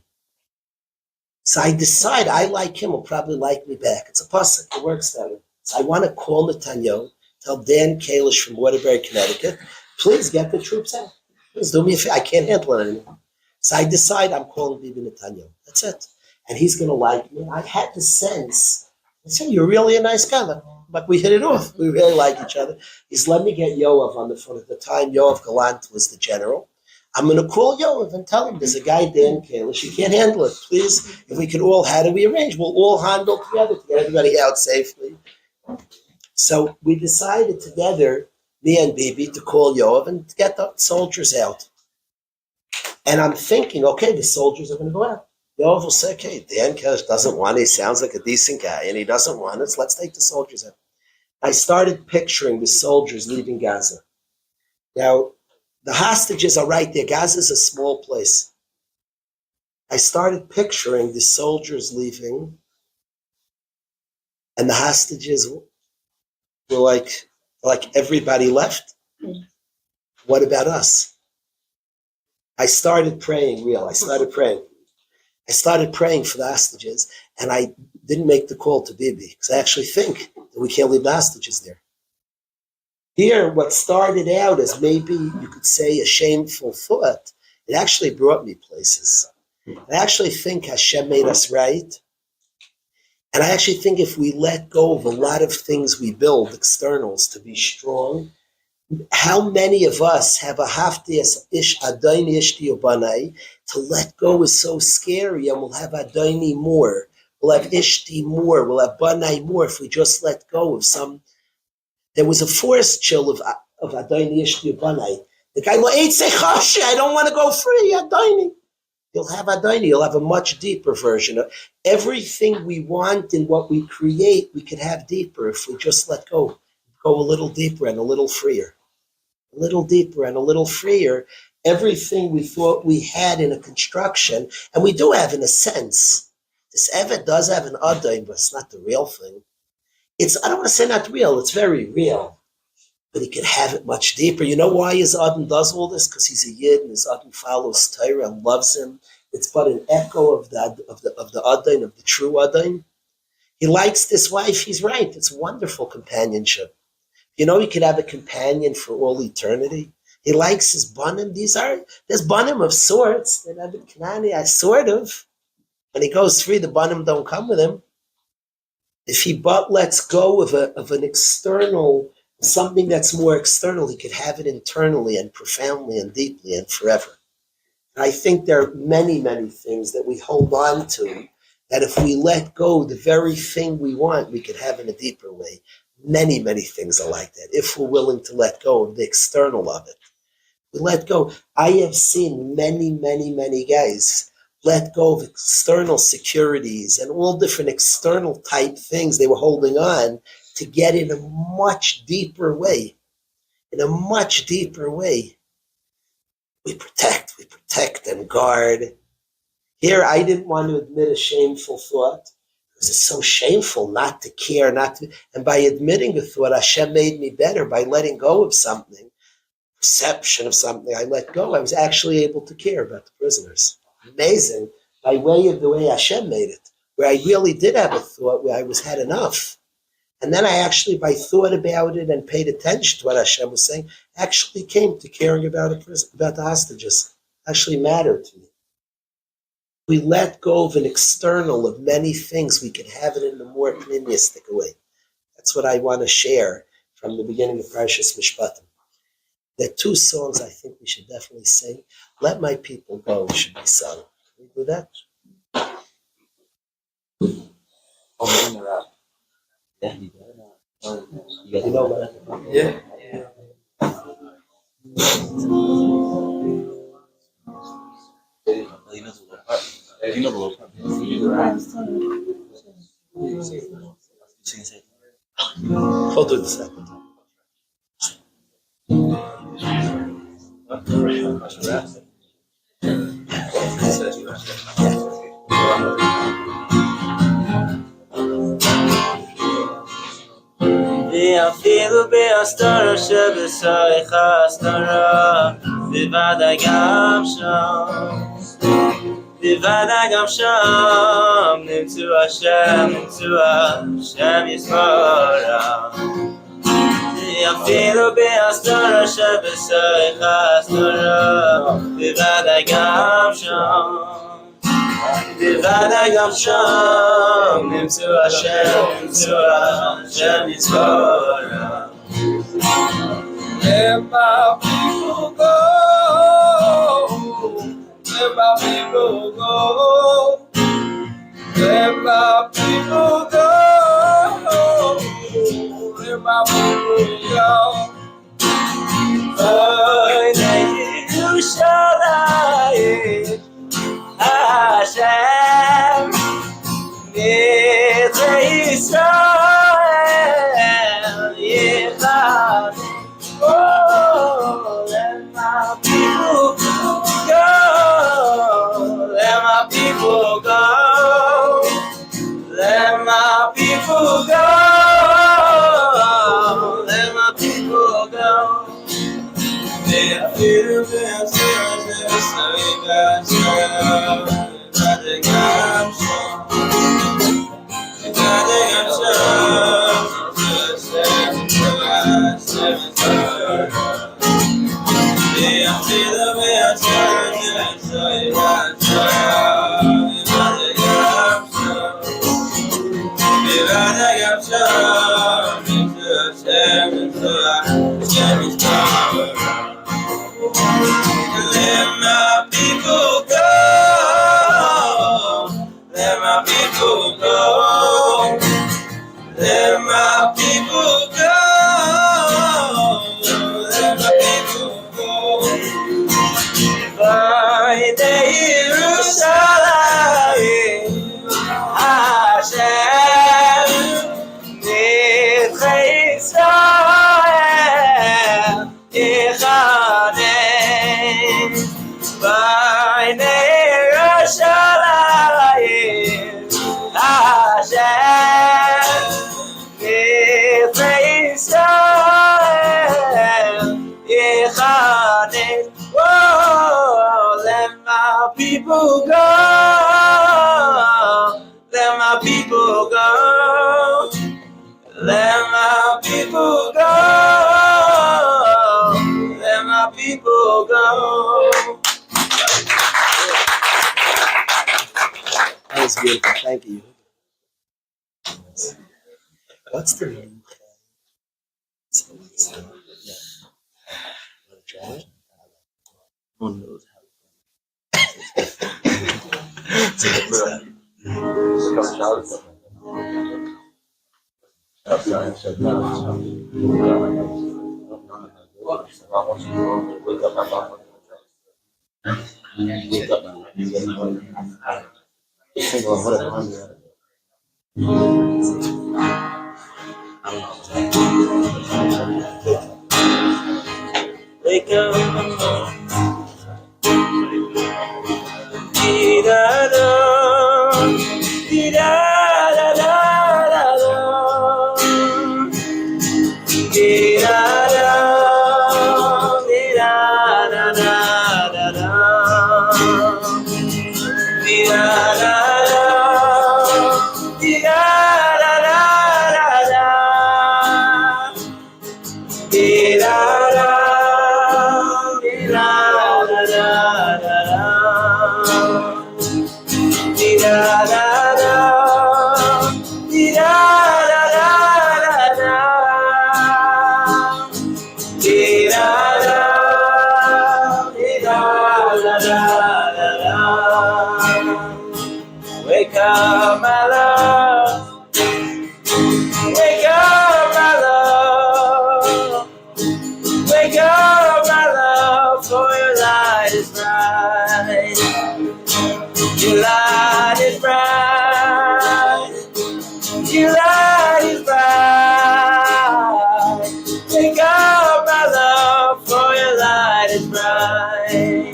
So I decide I like him. He'll probably like me back. It's a pasuk. It works that way. So I want to call Netanyahu, tell Dan Kalish from Waterbury, Connecticut, please get the troops out. Please do me a favor. I can't handle it anymore. So I decide I'm calling Bibi Netanyahu. That's it. And he's going to like me. I had the sense, I said, you're really a nice guy. Like we hit it off. We really like each other. He's let me get Yoav on the phone. At the time, Yoav Galant was the general. I'm going to call Yoav and tell him there's a guy, Dan Kalish. He can't handle it. Please, if we could all, how do we arrange? We'll all handle together to get everybody out safely. So we decided together, me and Bibi, to call Yoav and to get the soldiers out. And I'm thinking, okay, the soldiers are going to go out. Yoav will say, okay, Dan Kalish doesn't want it. He sounds like a decent guy, and he doesn't want it. So let's take the soldiers out. I started picturing the soldiers leaving Gaza. Now, the hostages are right there. Gaza is a small place. I started picturing the soldiers leaving, and the hostages were like everybody left. What about us? I started praying I started praying for the hostages, and I didn't make the call to Bibi, because I actually think that we can't leave the hostages there. Here, what started out as maybe you could say a shameful thought, it actually brought me places. I actually think Hashem made us right. And I actually think if we let go of a lot of things we build, externals, to be strong, how many of us have a haftias ish adayni ishti ubanai? To let go is so scary, and we'll have adayni more. We'll have ishti more. We'll have banai more if we just let go of some. There was a forest chill of adayni ishti ubanai. The guy, I don't want to go free, adayni. you'll have Adoni, you'll have a much deeper version of everything we want and what we create, we could have deeper if we just let go a little deeper and a little freer. A little deeper and a little freer. Everything we thought we had in a construction, and we do have in a sense. This Evet does have an Adon, but it's not the real thing. It's, I don't want to say not real, it's very real. But he could have it much deeper. You know why his Adon does all this? Because he's a Yid and his Adon follows Torah and loves him. It's but an echo of the Adon, of the true Adon. He likes this wife, he's right. It's wonderful companionship. You know, he could have a companion for all eternity. He likes his banim. There's banim of sorts that have been Kanani, sort of. When he goes free, the banim don't come with him. If he but lets go of an external, something that's more external, he could have it internally and profoundly and deeply and forever. And I think there are many, many things that we hold on to that if we let go the very thing we want, we could have in a deeper way. Many, many things are like that. If we're willing to let go of the external of it. We let go. I have seen many, many, many guys let go of external securities and all different external type things they were holding on to get in a much deeper way. In a much deeper way. We protect and guard. Here, I didn't want to admit a shameful thought. Because it's so shameful not to care, and by admitting a thought, Hashem made me better by letting go of something. Perception of something I let go, I was actually able to care about the prisoners. Amazing, by way of the way Hashem made it, where I really did have a thought where I had enough. And then I actually, by thought about it and paid attention to what Hashem was saying, actually came to caring about the hostages. Actually mattered to me. We let go of an external of many things, we can have it in a more pneumistic way. That's what I want to share from the beginning of Parshas Mishpatim. There are two songs I think we should definitely sing. Let My People Go should be sung. Can we do that? Yeah. You know what? Yeah. You know the little part. Hold on a second. ואפילו בהסתרה שבשריך הסתרה, בוודאי גם שם, בוודאי גם שם, נמצאו השם ישמורה. אפילו בהסתרה שבשריך הסתרה, בוודאי גם שם, בוודאי גם שם, נמצאו השם ישמורה. Let my people go, let my people go, let my people go, let my people go. Oh, Yerushalayim, Hashem, Mitzvah Yisrael, Yichad. Oh, let my people go, let my people go, let my people go, let my people go. They are feeling their tears, saying that they got Let my people go, let my people go, let my people go, let my people go. By the my people go. Let my people go. Let my people go. Let my people go. That was beautiful. Thank you. What's the name? One knows Wake up. Dee-da-da. Dee-da-da-da-da-da. Dee-da-da. Dee-da-da-da-da-da. Dee-da-da-da. Dee-da-da-da-da-da. Dee-da-da. Wake up, my love. Wake up, my love. Wake up, my love, for your light is bright. Your light is bright. Your light is bright. Wake up, my love, for your light is bright.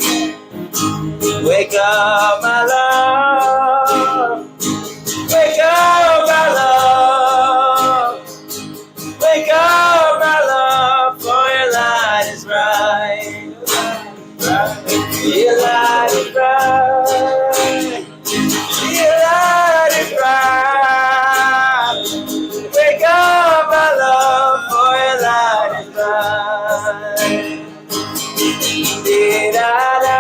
Wake up, my love. Wake up, my love. Wake up, my love, for your light is bright. Your light is bright. Your light is bright. Wake up, my love, for your light is bright. Dee-da-da.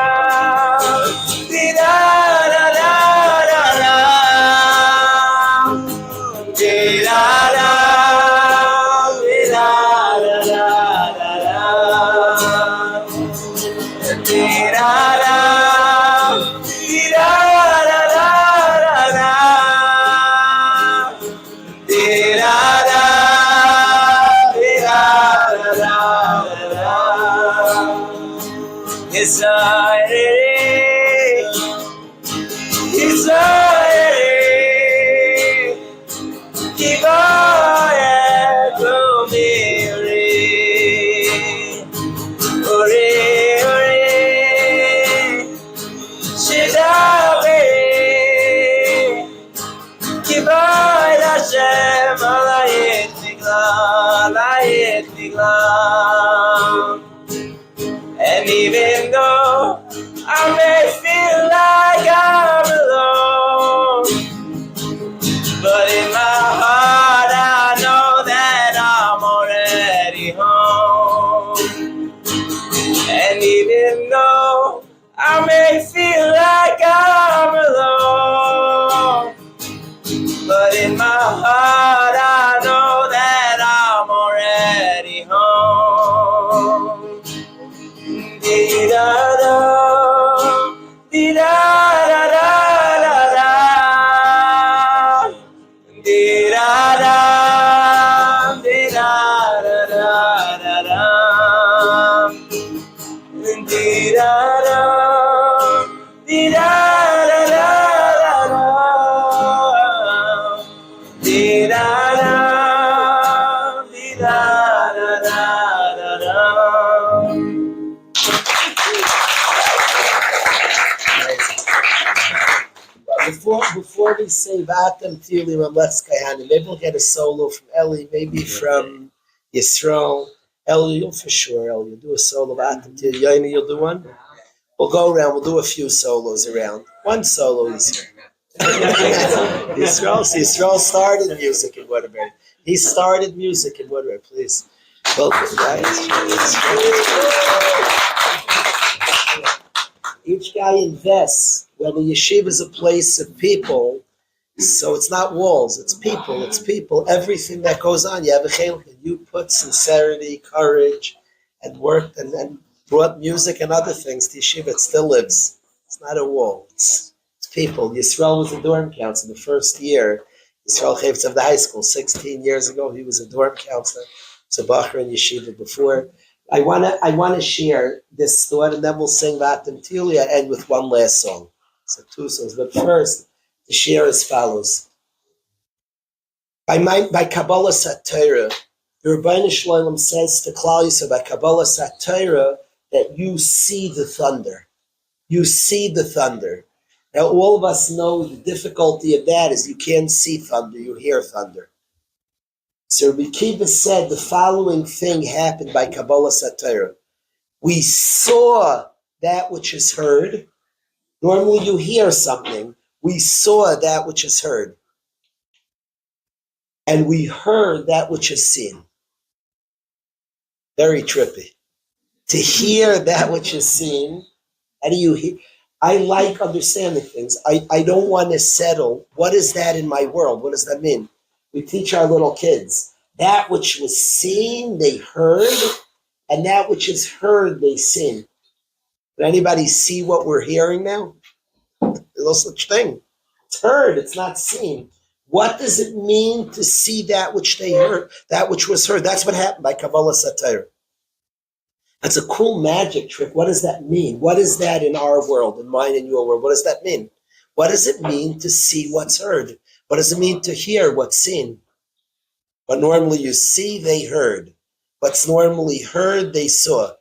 Dee-da-da-da-da-da. Dee-da-da. And even though I may feel like I'm alone, but in my heart I know that I'm already home. And even though I may feel like I'm alone, but in my heart I know that I'm already home. Dee-da-da, dee-da-da-da-da-da. Dee-da-da, dee-da-da-da-da-da. Dee-da-da, dee-da-da-da-da-da. Dee-da-da, dee-da-da-da-da-da. Before we say Vatam Tili Mamletz Kayani, maybe we'll get a solo from Eli, maybe from Yisrael. Eli, you'll for sure, Eli, you'll do a solo Vatam Tili. Yaini, you'll do one? We'll go around. We'll do a few solos around. One solo is Yisrael started music in Waterbury. He started music in Waterbury. Please, welcome, guys. Each guy invests. When a yeshiva is a place of people, so it's not walls, it's people, everything that goes on. You have a chelek, you put sincerity, courage, and worked and brought music and other things to yeshiva. It still lives. It's not a wall, it's people. Yisrael was a dorm counselor the first year. Yisrael Chavetz of the high school, 16 years ago, he was a dorm counselor. He was a bacher in yeshiva before. I wanna share this thought, and then we'll sing Vatem Tilia and end with one last song. So 2 songs, but first, the share as follows. By Kabbalah Satira, the Rabbi Shalom says to Klal Yisrael by Kabbalah Satira that you see the thunder. You see the thunder. Now all of us know the difficulty of that is you can't see thunder, you hear thunder. So Rabbi Kiva said the following thing happened by Kabbalah Satira. We saw that which is heard. Normally you hear something. We saw that which is heard. And we heard that which is seen. Very trippy. To hear that which is seen. How do you hear? I like understanding things. I don't want to settle. What is that in my world? What does that mean? We teach our little kids. That which was seen, they heard. And that which is heard, they seen. Did anybody see what we're hearing now? There's no such thing. It's heard, it's not seen. What does it mean to see that which they heard, that which was heard? That's what happened by Kabbalah Satira. That's a cool magic trick. What does that mean? What is that in our world, in mine and your world? What does that mean? What does it mean to see what's heard? What does it mean to hear what's seen? What normally you see, they heard. What's normally heard, they saw.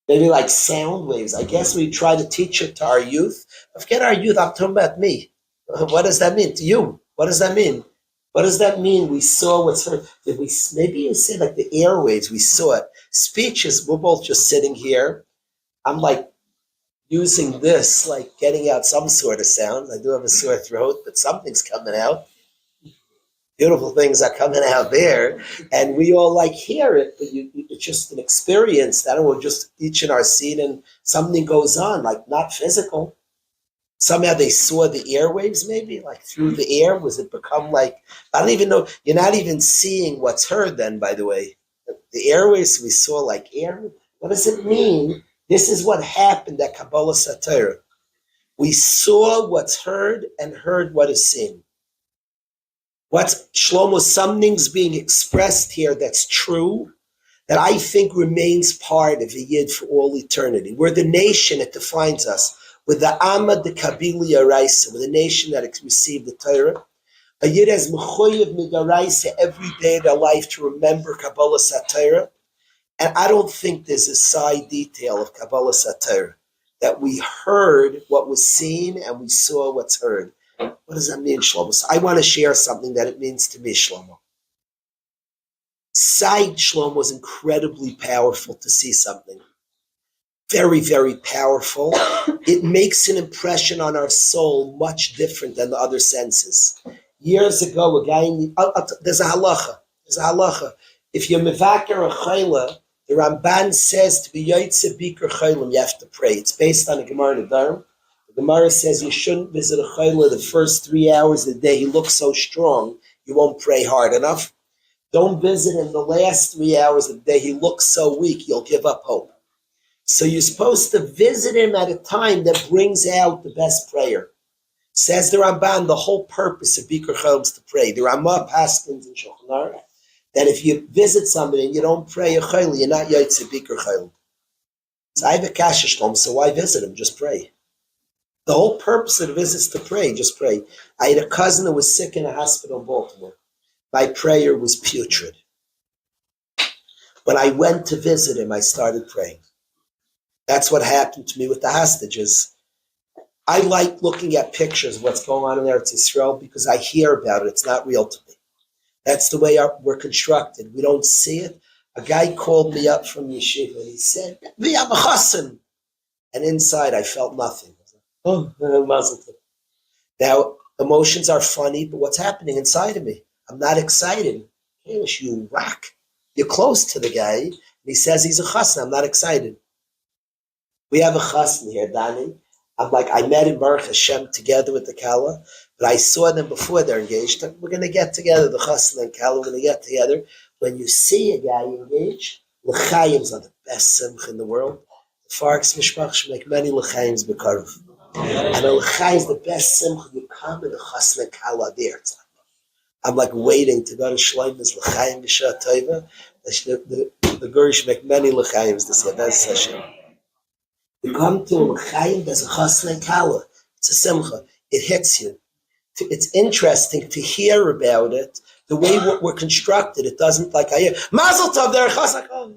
Maybe like sound waves. I guess we try to teach it to our youth. Forget our youth, I'm talking about me. What does that mean to you? What does that mean? What does that mean? We saw what's heard. Did we? Maybe you say like the airwaves, we saw it. Speeches, we're both just sitting here. I'm like using this, like getting out some sort of sound. I do have a sore throat, but something's coming out. Beautiful things are coming out there, and we all like hear it, but it's just an experience. I don't know, we're just each in our seat, and something goes on, like not physical. Somehow they saw the airwaves, maybe like through the air. Was it become like, I don't even know. You're not even seeing what's heard then, by the way. The airwaves we saw like air. What does it mean? This is what happened at Kabbalah Satira. We saw what's heard and heard what is seen. What's Shlomo, something's being expressed here that's true, that I think remains part of a Yid for all eternity. We're the nation, it defines us. With the Amma de Kabili Araisa, with a nation that received the Torah. A Yid has Mechoyev Midaraisa every day of their life to remember Kabbalah Satira. And I don't think there's a side detail of Kabbalah Satira, that we heard what was seen and we saw what's heard. What does that mean, Shlomo? So I want to share something that it means to me, Shlomo. Sight, Shlomo, is incredibly powerful to see something. Very, very powerful. It makes an impression on our soul much different than the other senses. Years ago, a guy, there's a halacha. If you're mevaker a chayla, the Ramban says to be yoytze biker chaylim, you have to pray. It's based on a Gemara in the Dharm. The Gemara says you shouldn't visit a chayla the first 3 hours of the day. He looks so strong, you won't pray hard enough. Don't visit him the last 3 hours of the day. He looks so weak, you'll give up hope. So you're supposed to visit him at a time that brings out the best prayer. Says the Ramban, the whole purpose of Bikur Chaylim is to pray. The Ramah Paskins in Shulchan Aruch that if you visit somebody and you don't pray a chayla, you're not yotze Bikur Chaylim. So I have a kasha shlom, so why visit him? Just pray. The whole purpose of the visit is to pray. Just pray. I had a cousin who was sick in a hospital in Baltimore. My prayer was putrid. When I went to visit him, I started praying. That's what happened to me with the hostages. I like looking at pictures of what's going on in Eretz Yisrael because I hear about it. It's not real to me. That's the way we're constructed. We don't see it. A guy called me up from yeshiva and he said, "We have a chassan." And inside I felt nothing. I was like, oh, mazel tov. Now, emotions are funny, but what's happening inside of me? I'm not excited. Kalish, you rock. You're close to the guy. And he says he's a chassan. I'm not excited. We have a chassan here, Danny. I'm like, I met in Baruch Hashem together with the Kala, but I saw them before they're engaged. We're going to get together, the chassan and Kala, we're going to get together. When you see a guy engaged, l'chaims are the best simcha in the world. The Farkas mishpach should make many l'chaims b'karov. And a l'chaim is the best simcha. You come and the chassan and Kala there. I'm like waiting to go to Shloimeh's l'chaim b'shah tova. The Guru should make many l'chaims this year. That's Hashem. You come to a l'chaim, there's a chassan and Kala. It's a simcha. It hits you. It's interesting to hear about it. The way we're constructed, it doesn't like I hear Mazel Tov there. Oh.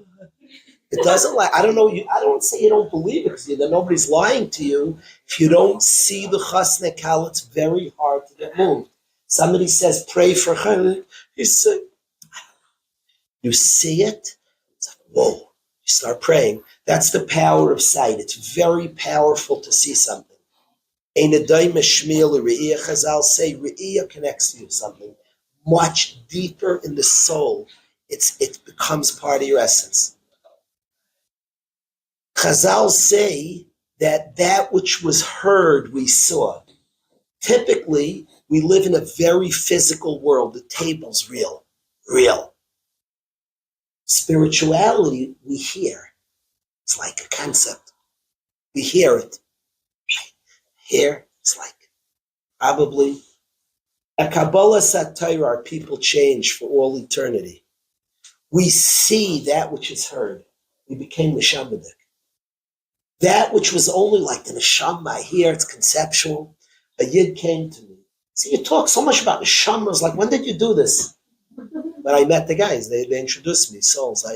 It doesn't like I don't know. I don't say you don't believe it because nobody's lying to you. If you don't see the chassan and Kala, it's very hard to get moved. Somebody says pray for her. You say you see it. It's like whoa. You start praying. That's the power of sight. It's very powerful to see something. Ein adayim shmiel re'iyah. Chazal say re'iyah connects you to something much deeper in the soul. It becomes part of your essence. Chazal say that which was heard we saw. Typically, we live in a very physical world. The table's real. Spirituality, we hear. It's like a concept. We hear it. Here, it's like probably a Kabbalah Satira, our people change for all eternity. We see that which is heard. We became Neshamadik. That which was only like the Neshama, here it's conceptual. A Yid came to me. See, you talk so much about Neshama. I was like, when did you do this? When I met the guys, they introduced me, souls.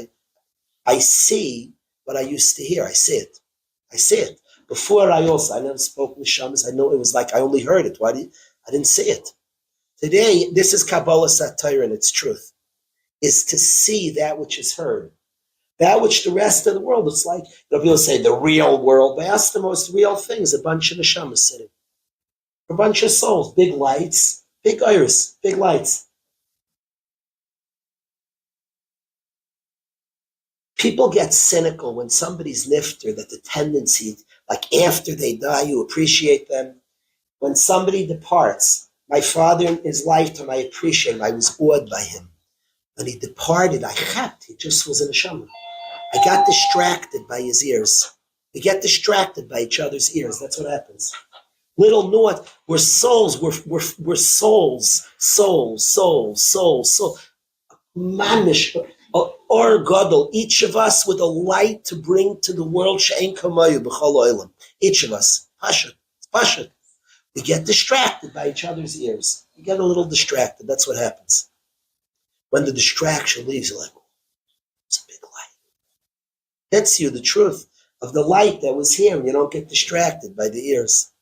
I see what I used to hear. I see it. Before I never spoke Neshamas. I know it was like I only heard it. I didn't see it. Today, this is Kabbalah Satire and its truth, is to see that which is heard. That which the rest of the world, it's like, people say the real world. They ask the most real things, a bunch of Neshamas sitting. A bunch of souls, big lights, big iris, big lights. People get cynical when somebody's nifter, that the tendency, like after they die, you appreciate them. When somebody departs, my father in his lifetime, I appreciate him. I was awed by him. When he departed, he just was in a neshama. I got distracted by his ears. We get distracted by each other's ears. That's what happens. Little North, we're souls, we're souls. Mamish, or Gadol, each of us with a light to bring to the world, she'en kamayu b'chol olam. Each of us, Pashut. We get distracted by each other's ears. We get a little distracted. That's what happens. When the distraction leaves, you're like, oh, it's a big light. Hits you the truth of the light that was here, and you don't get distracted by the ears.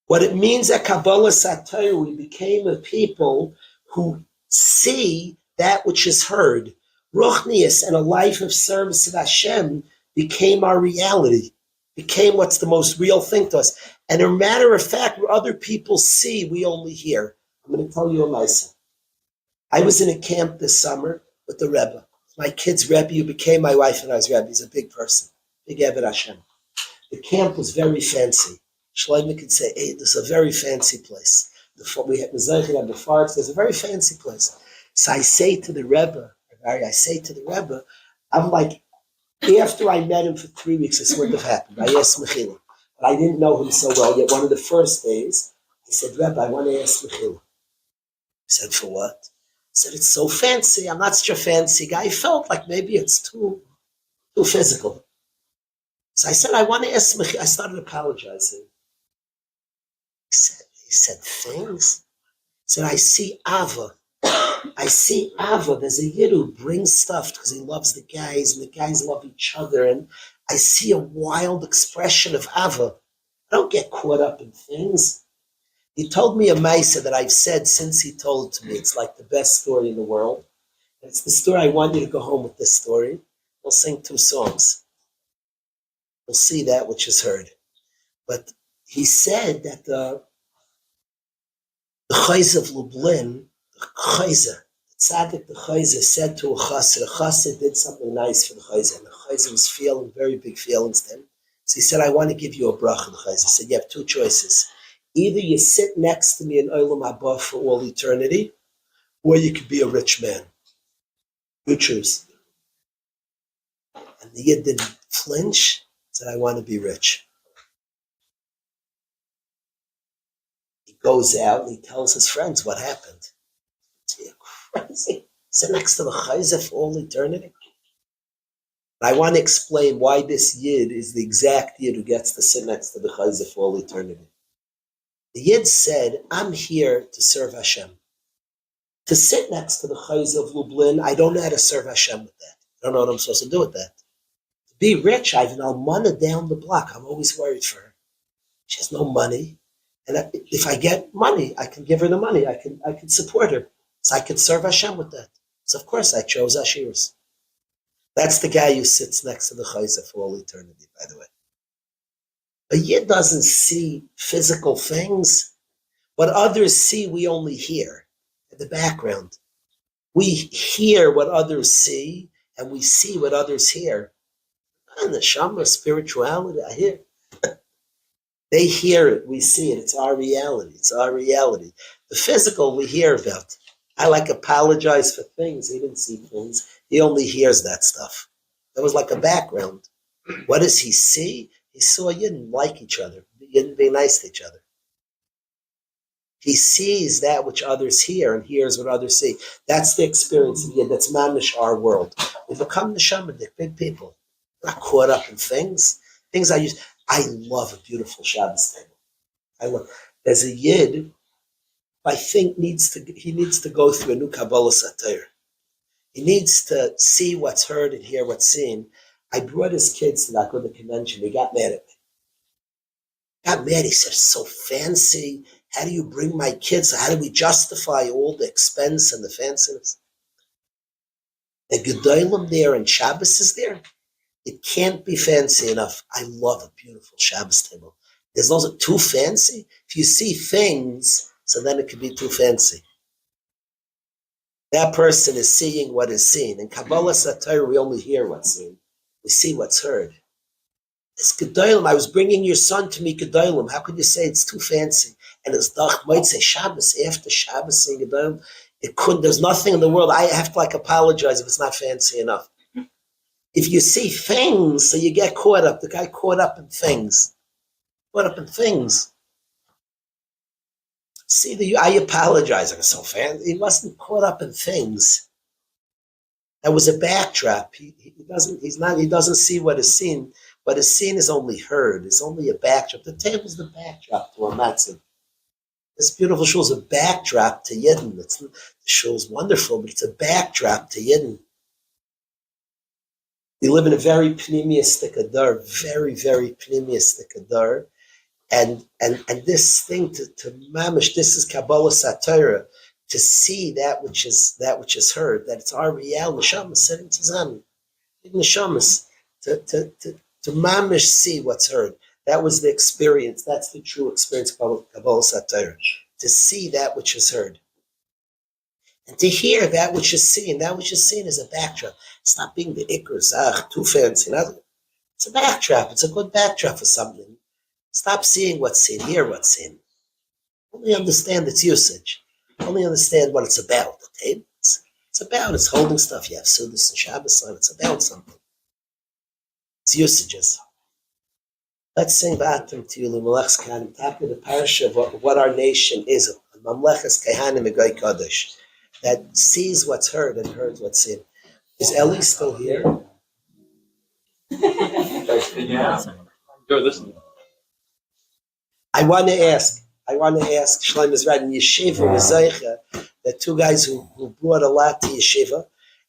What it means at Kabbalah Satire, we became a people who see that which is heard. Ruchnius and a life of service of Hashem became our reality, became what's the most real thing to us. And a matter of fact, where other people see, we only hear. I'm going to tell you a lesson. I was in a camp this summer with the Rebbe. My kid's Rebbe, who became my wife and I's Rebbe. He's a big person, big Eved Hashem. The camp was very fancy. Shloimeh could say, hey, this is a very fancy place. We had the Farkas, there's a very fancy place. So I say to the Rebbe, I'm like, after I met him for 3 weeks, this wouldn't have happened. I asked Mechila, but I didn't know him so well yet. One of the first days, I said, Rebbe, I want to ask Mechila. He said, for what? I said, it's so fancy. I'm not such a fancy guy. I felt like maybe it's too physical. So I said, I want to ask Mechila. I started apologizing. He said, things? He said, I see Ava. There's a Yid who brings stuff because he loves the guys, and the guys love each other. And I see a wild expression of Ava. I don't get caught up in things. He told me a Maisa that I've said since he told it to me. It's like the best story in the world. It's the story. I want you to go home with this story. We'll sing 2 songs. We'll see that which is heard. But he said that the Chayz of Lublin, the Chayz, the Tzaddik, the Chayz said to a Chassid did something nice for the Chayz, and the Chayz was feeling very big feelings to him. So he said, I want to give you a bracha. The Chayz said, you have 2 choices. Either you sit next to me in Olam Haba for all eternity, or you could be a rich man. You choose. And the Yid didn't flinch, said, I want to be rich. He goes out and he tells his friends what happened. You're crazy. Sit next to the Chayz for all eternity. I want to explain why this Yid is the exact Yid who gets to sit next to the Chayz for all eternity. The Yid said, I'm here to serve Hashem. To sit next to the Chayz of Lublin, I don't know how to serve Hashem with that. I don't know what I'm supposed to do with that. To be rich, I have an almana down the block. I'm always worried for her. She has no money. And if I get money, I can give her the money. I can support her. So I can serve Hashem with that. So of course I chose Ashirs. That's the guy who sits next to the Chayza for all eternity, by the way. A Yid doesn't see physical things. What others see, we only hear in the background. We hear what others see, and we see what others hear. And the Shama, spirituality, I hear. They hear it, we see it. It's our reality. It's our reality. The physical we hear about. I apologize for things. He didn't see things. He only hears that stuff. That was like a background. What does he see? He saw you didn't like each other. You didn't be nice to each other. He sees that which others hear and hears what others see. That's the experience of Yid. That's mamish our world. We become neshamadik, big people. We're not caught up in things. I love a beautiful Shabbos table. There's a Yid, I think he needs to go through a new Kabbalah Satire. He needs to see what's heard and hear what's seen. I brought his kids to that good convention. He got mad at me. He said, it's so fancy. How do you bring my kids? How do we justify all the expense and the fanciness? The Gedolim there and Shabbos is there. It can't be fancy enough. I love a beautiful Shabbos table. There's also too fancy. If you see things, so then it can be too fancy. That person is seeing what is seen. In Kabbalah Satire, we only hear what's seen. We see what's heard. It's Gedolim. I was bringing your son to me Gedolim. How could you say it's too fancy? And it's Dach might say Shabbos after Shabbos saying Gedolim. There's nothing in the world. I have to apologize if it's not fancy enough. If you see things, so you get caught up. The guy caught up in things. Caught up in things. I apologize. I'm so fan. He wasn't caught up in things. That was a backdrop. He doesn't see what is seen. What is seen is only heard. It's only a backdrop. The table's the backdrop to a matzah. This beautiful shul is a backdrop to Yidden. The shul's wonderful, but it's a backdrop to Yidden. We live in a very pneumistic adar, very, very pneumistic adar. And this thing to mamish, this is Kabbalah Satira, to see that which is heard, that it's our real neshamas sitting zusammen. Neshamas, to mamish see what's heard. That was the experience. That's the true experience of Kabbalah Satira. To see that which is heard. And to hear that which is seen. That which is seen is a backdrop. It's not being the ikrs, too fancy. It's a backdrop. It's a good backdrop for something. Stop seeing what's seen, hear what's seen. Only understand its usage. Only understand what it's about. The table, it's holding stuff. You have Sudas and Shabbos on. It's about something. It's usages. Let's sing V'atem Tiyulu Melech's Kahanim, top of the parasha of what our nation is. Mamlechas Kahanim Egoy Kodesh, that sees what's heard and heard what's seen. Is Ellie still here? Yeah. Go listen. I want to ask Shlomo is right in Yeshiva with Zeicha, the 2 guys who brought a lot to Yeshiva.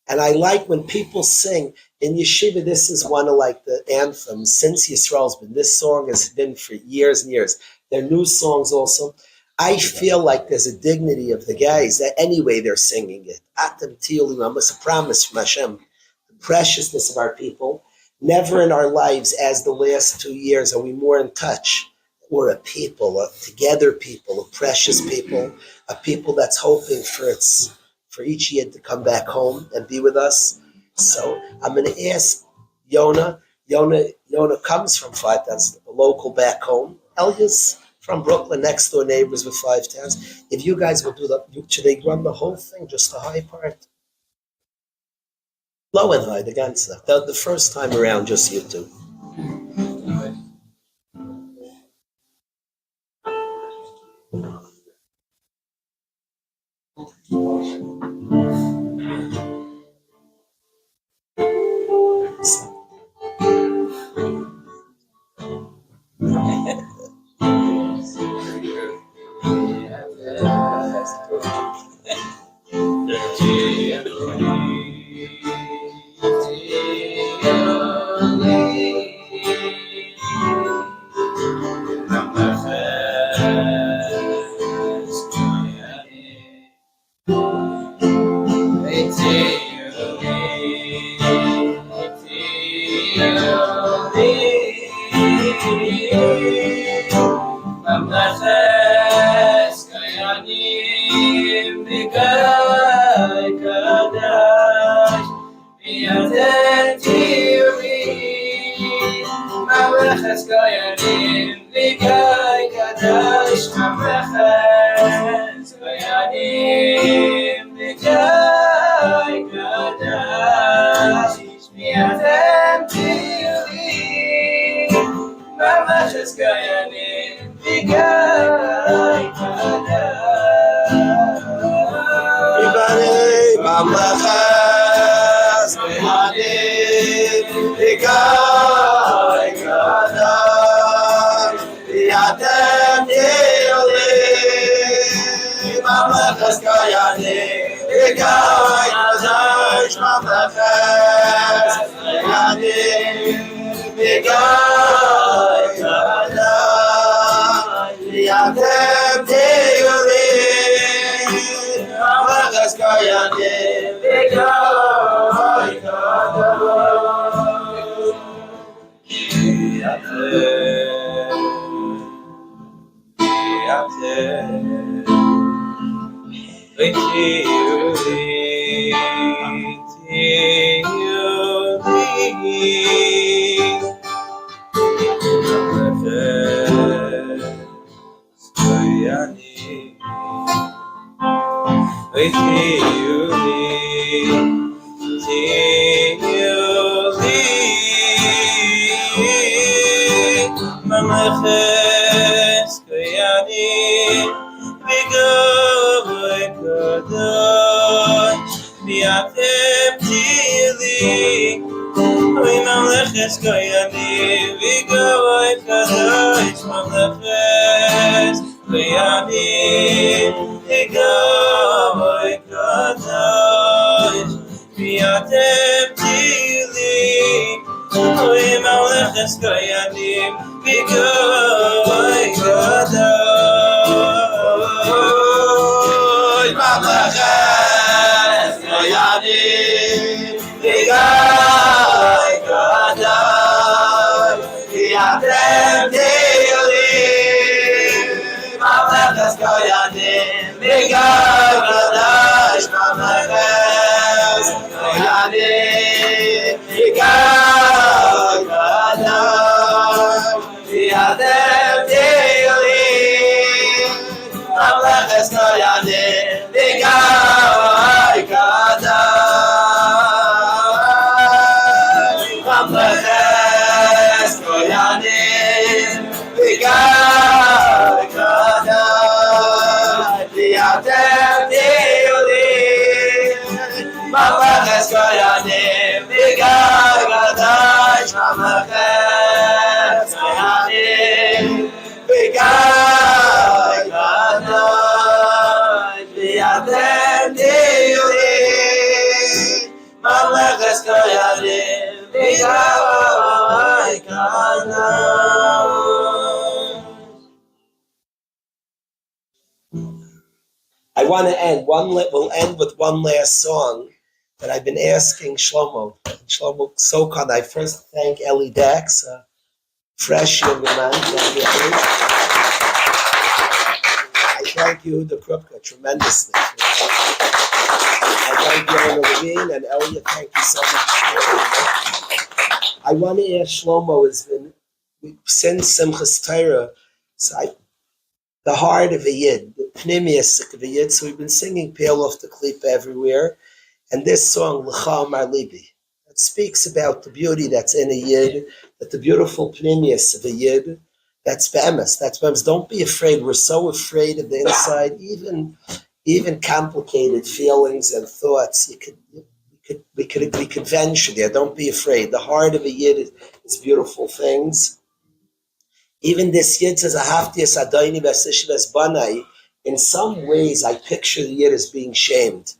And I like when people sing in Yeshiva, this is one of the anthems since Yisrael's been. This song has been for years and years. There are new songs also. I feel like there's a dignity of the guys that anyway they're singing it. Atam tiulim, I must promise from Hashem, the preciousness of our people. Never in our lives, as the last 2 years, are we more in touch. We're a people, a together people, a precious people, a people that's hoping for each year to come back home and be with us. So I'm going to ask Yona. Yona comes from 5 towns, a local back home. Elias from Brooklyn, next door neighbors with 5 towns. If you guys will do that, should they run the whole thing, just the high part? Low and high, the ganze. The first time around, just you two. want to end. We'll end with one last song that I've been asking Shlomo. Shlomo, so kind. I first thank Eli Dax, fresh young man. Thank you, Eli. I thank you, the Krupka, tremendously. I thank you, Levine, and Elliot. Thank you so much. I want to ask Shlomo, has been since Simchas Torah, the heart of a Yid, the pnimius of a Yid. So we've been singing Pale off the Klipa everywhere, and this song L'cha Amar Libi, that speaks about the beauty that's in a Yid, that the beautiful pnimius of a Yid. That's be'emes. That's be'emes. Don't be afraid. We're so afraid of the inside, even complicated feelings and thoughts. We could venture there. Don't be afraid. The heart of a Yid is beautiful things. Even this Yid says, "Ahavtias Adoni b'asishivas banai." In some ways, I picture the Yid as being shamed.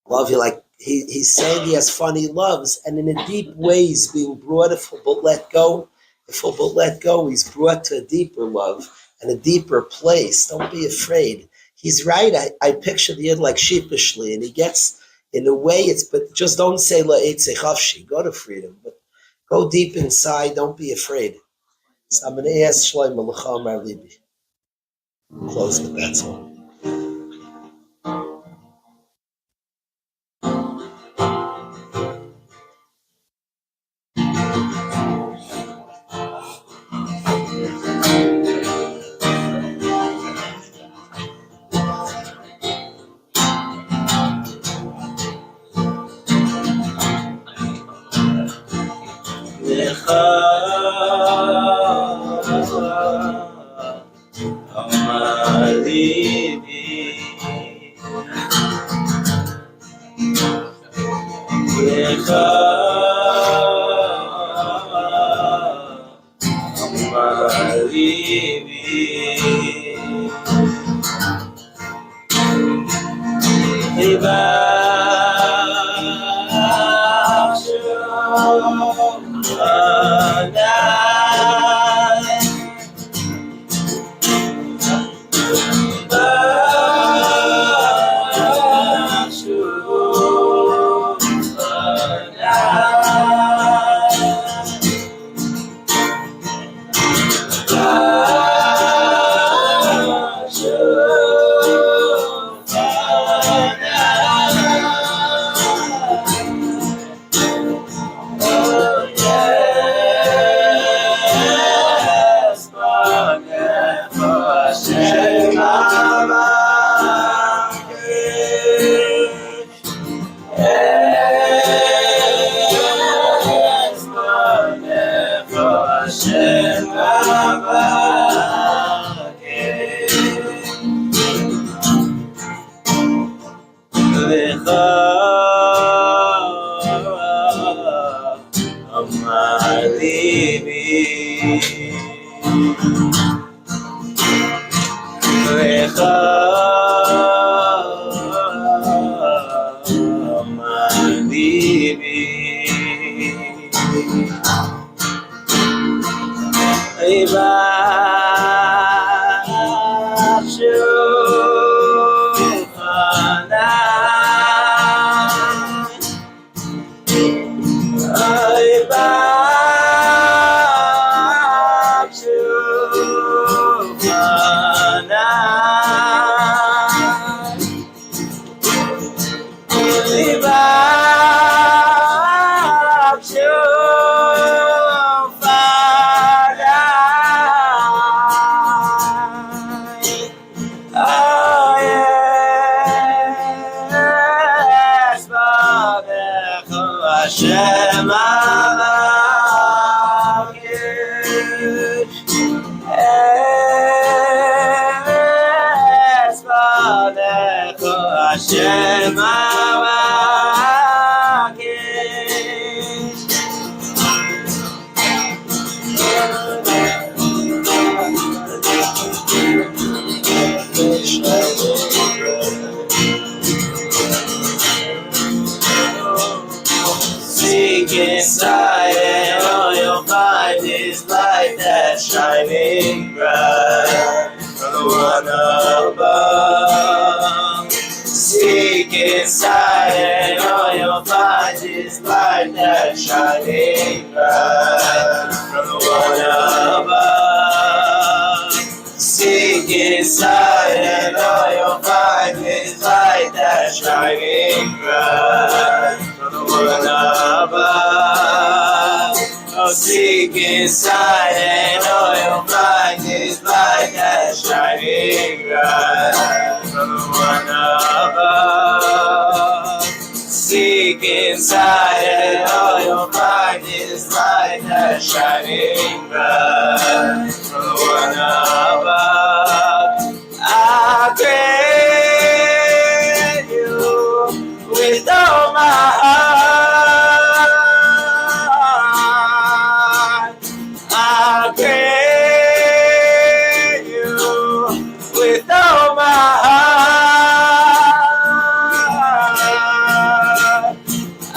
Love you, like he's saying he has fun, he loves, and in a deep way, he's being brought. If he'll but let go, he's brought to a deeper love and a deeper place. Don't be afraid. He's right. I picture the Yid like sheepishly, and he gets, in a way, but just don't say la'etzei chafshi. Go to freedom, but go deep inside. Don't be afraid. So I'm going to ask Shlomo L'cha Amar Libi. Close with that song. Shining bright from the one above. inside and all you'll find is light that shining bright from the one above. Seek inside and all you'll find is light that shining bright from the one above. Oh, seek inside and all you'll find is light that shining bright from the one above. Seek inside and all you'll find is light that shining bright from the one above. I crave you with all my heart. I crave you with all my heart.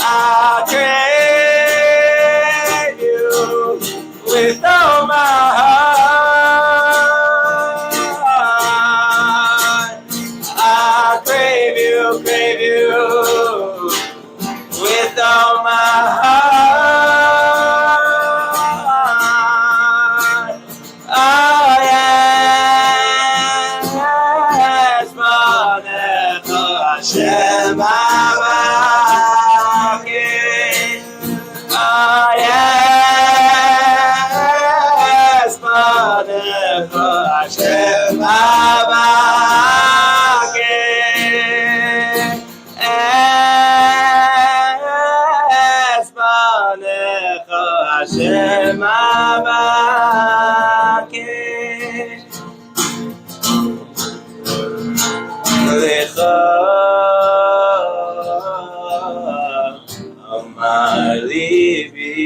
I crave you with all my heart. I crave you with all my heart. Oh yes, Monecha Hashem Avakin. Oh yes, Monecha Hashem Avakin. Yes, Monecha Hashem Avakin. Lecha Amar Libi.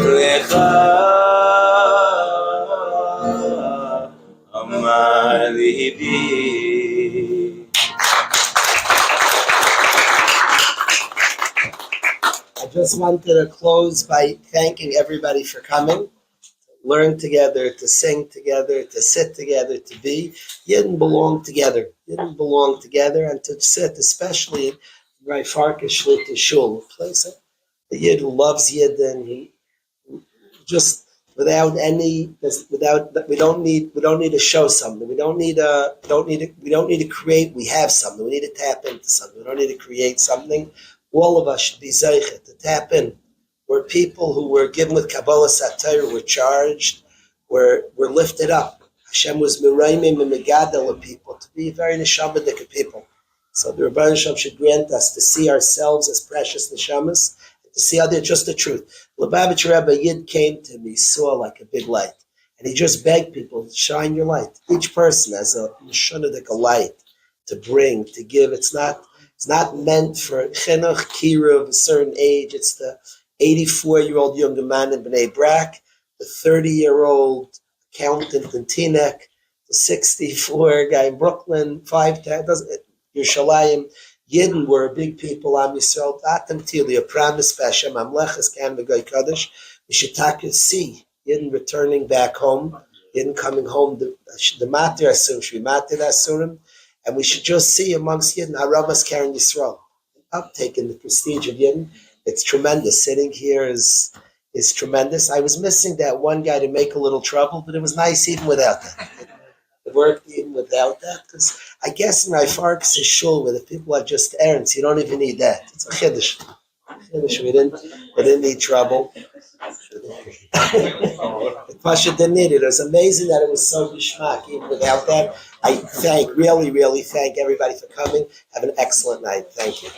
Lecha Amar Libi. I just wanted to close by thanking everybody for coming, learn together, to sing together, to sit together, to be. Yidden belong together. Yidden belong together and to sit, especially in my Farkas Shul, a place the Yid who loves Yidden. He just without we don't need to show something. We don't need to create. We have something. We need to tap into something. We don't need to create something. All of us should be zeichet to tap in. We're people who were given with Kabbalah Satire, we're charged, we're lifted up. Hashem was miraymim and megadel of people to be very neshamadika people. So the Rabbi Hashem should grant us to see ourselves as precious neshamas, to see other just the truth. Lubavitch Rabbi Yid came to me, saw like a big light, and he just begged people, shine your light. Each person has a neshamadika light to bring, to give. It's not meant for chinuch, kiruv, a certain age. It's the 84-year-old young man in Bnei Brak, the 30-year-old accountant in Teaneck, the 64 guy in Brooklyn, 5'10", Yerushalayim. Yidden were big people. Am Yisrael, Atam Tili, a promise Hashem, Amleches Kan V'Goy Kodesh. We should see Yidden returning back home, Yidden coming home, the Matir Asurim, should be Matir Asurim, and we should just see amongst Yidden, Haramas Karen Yisrael, uptaking the prestige of Yidden. It's tremendous. Sitting here is tremendous. I was missing that one guy to make a little trouble, but it was nice even without that. It worked even without that, because I guess in my Farkas is Shul, where the people are just errands. You don't even need that. It's a chiddush. We didn't need trouble. Pasha didn't need it. It was amazing that it was so gishmak. Even without that, I really thank everybody for coming. Have an excellent night. Thank you.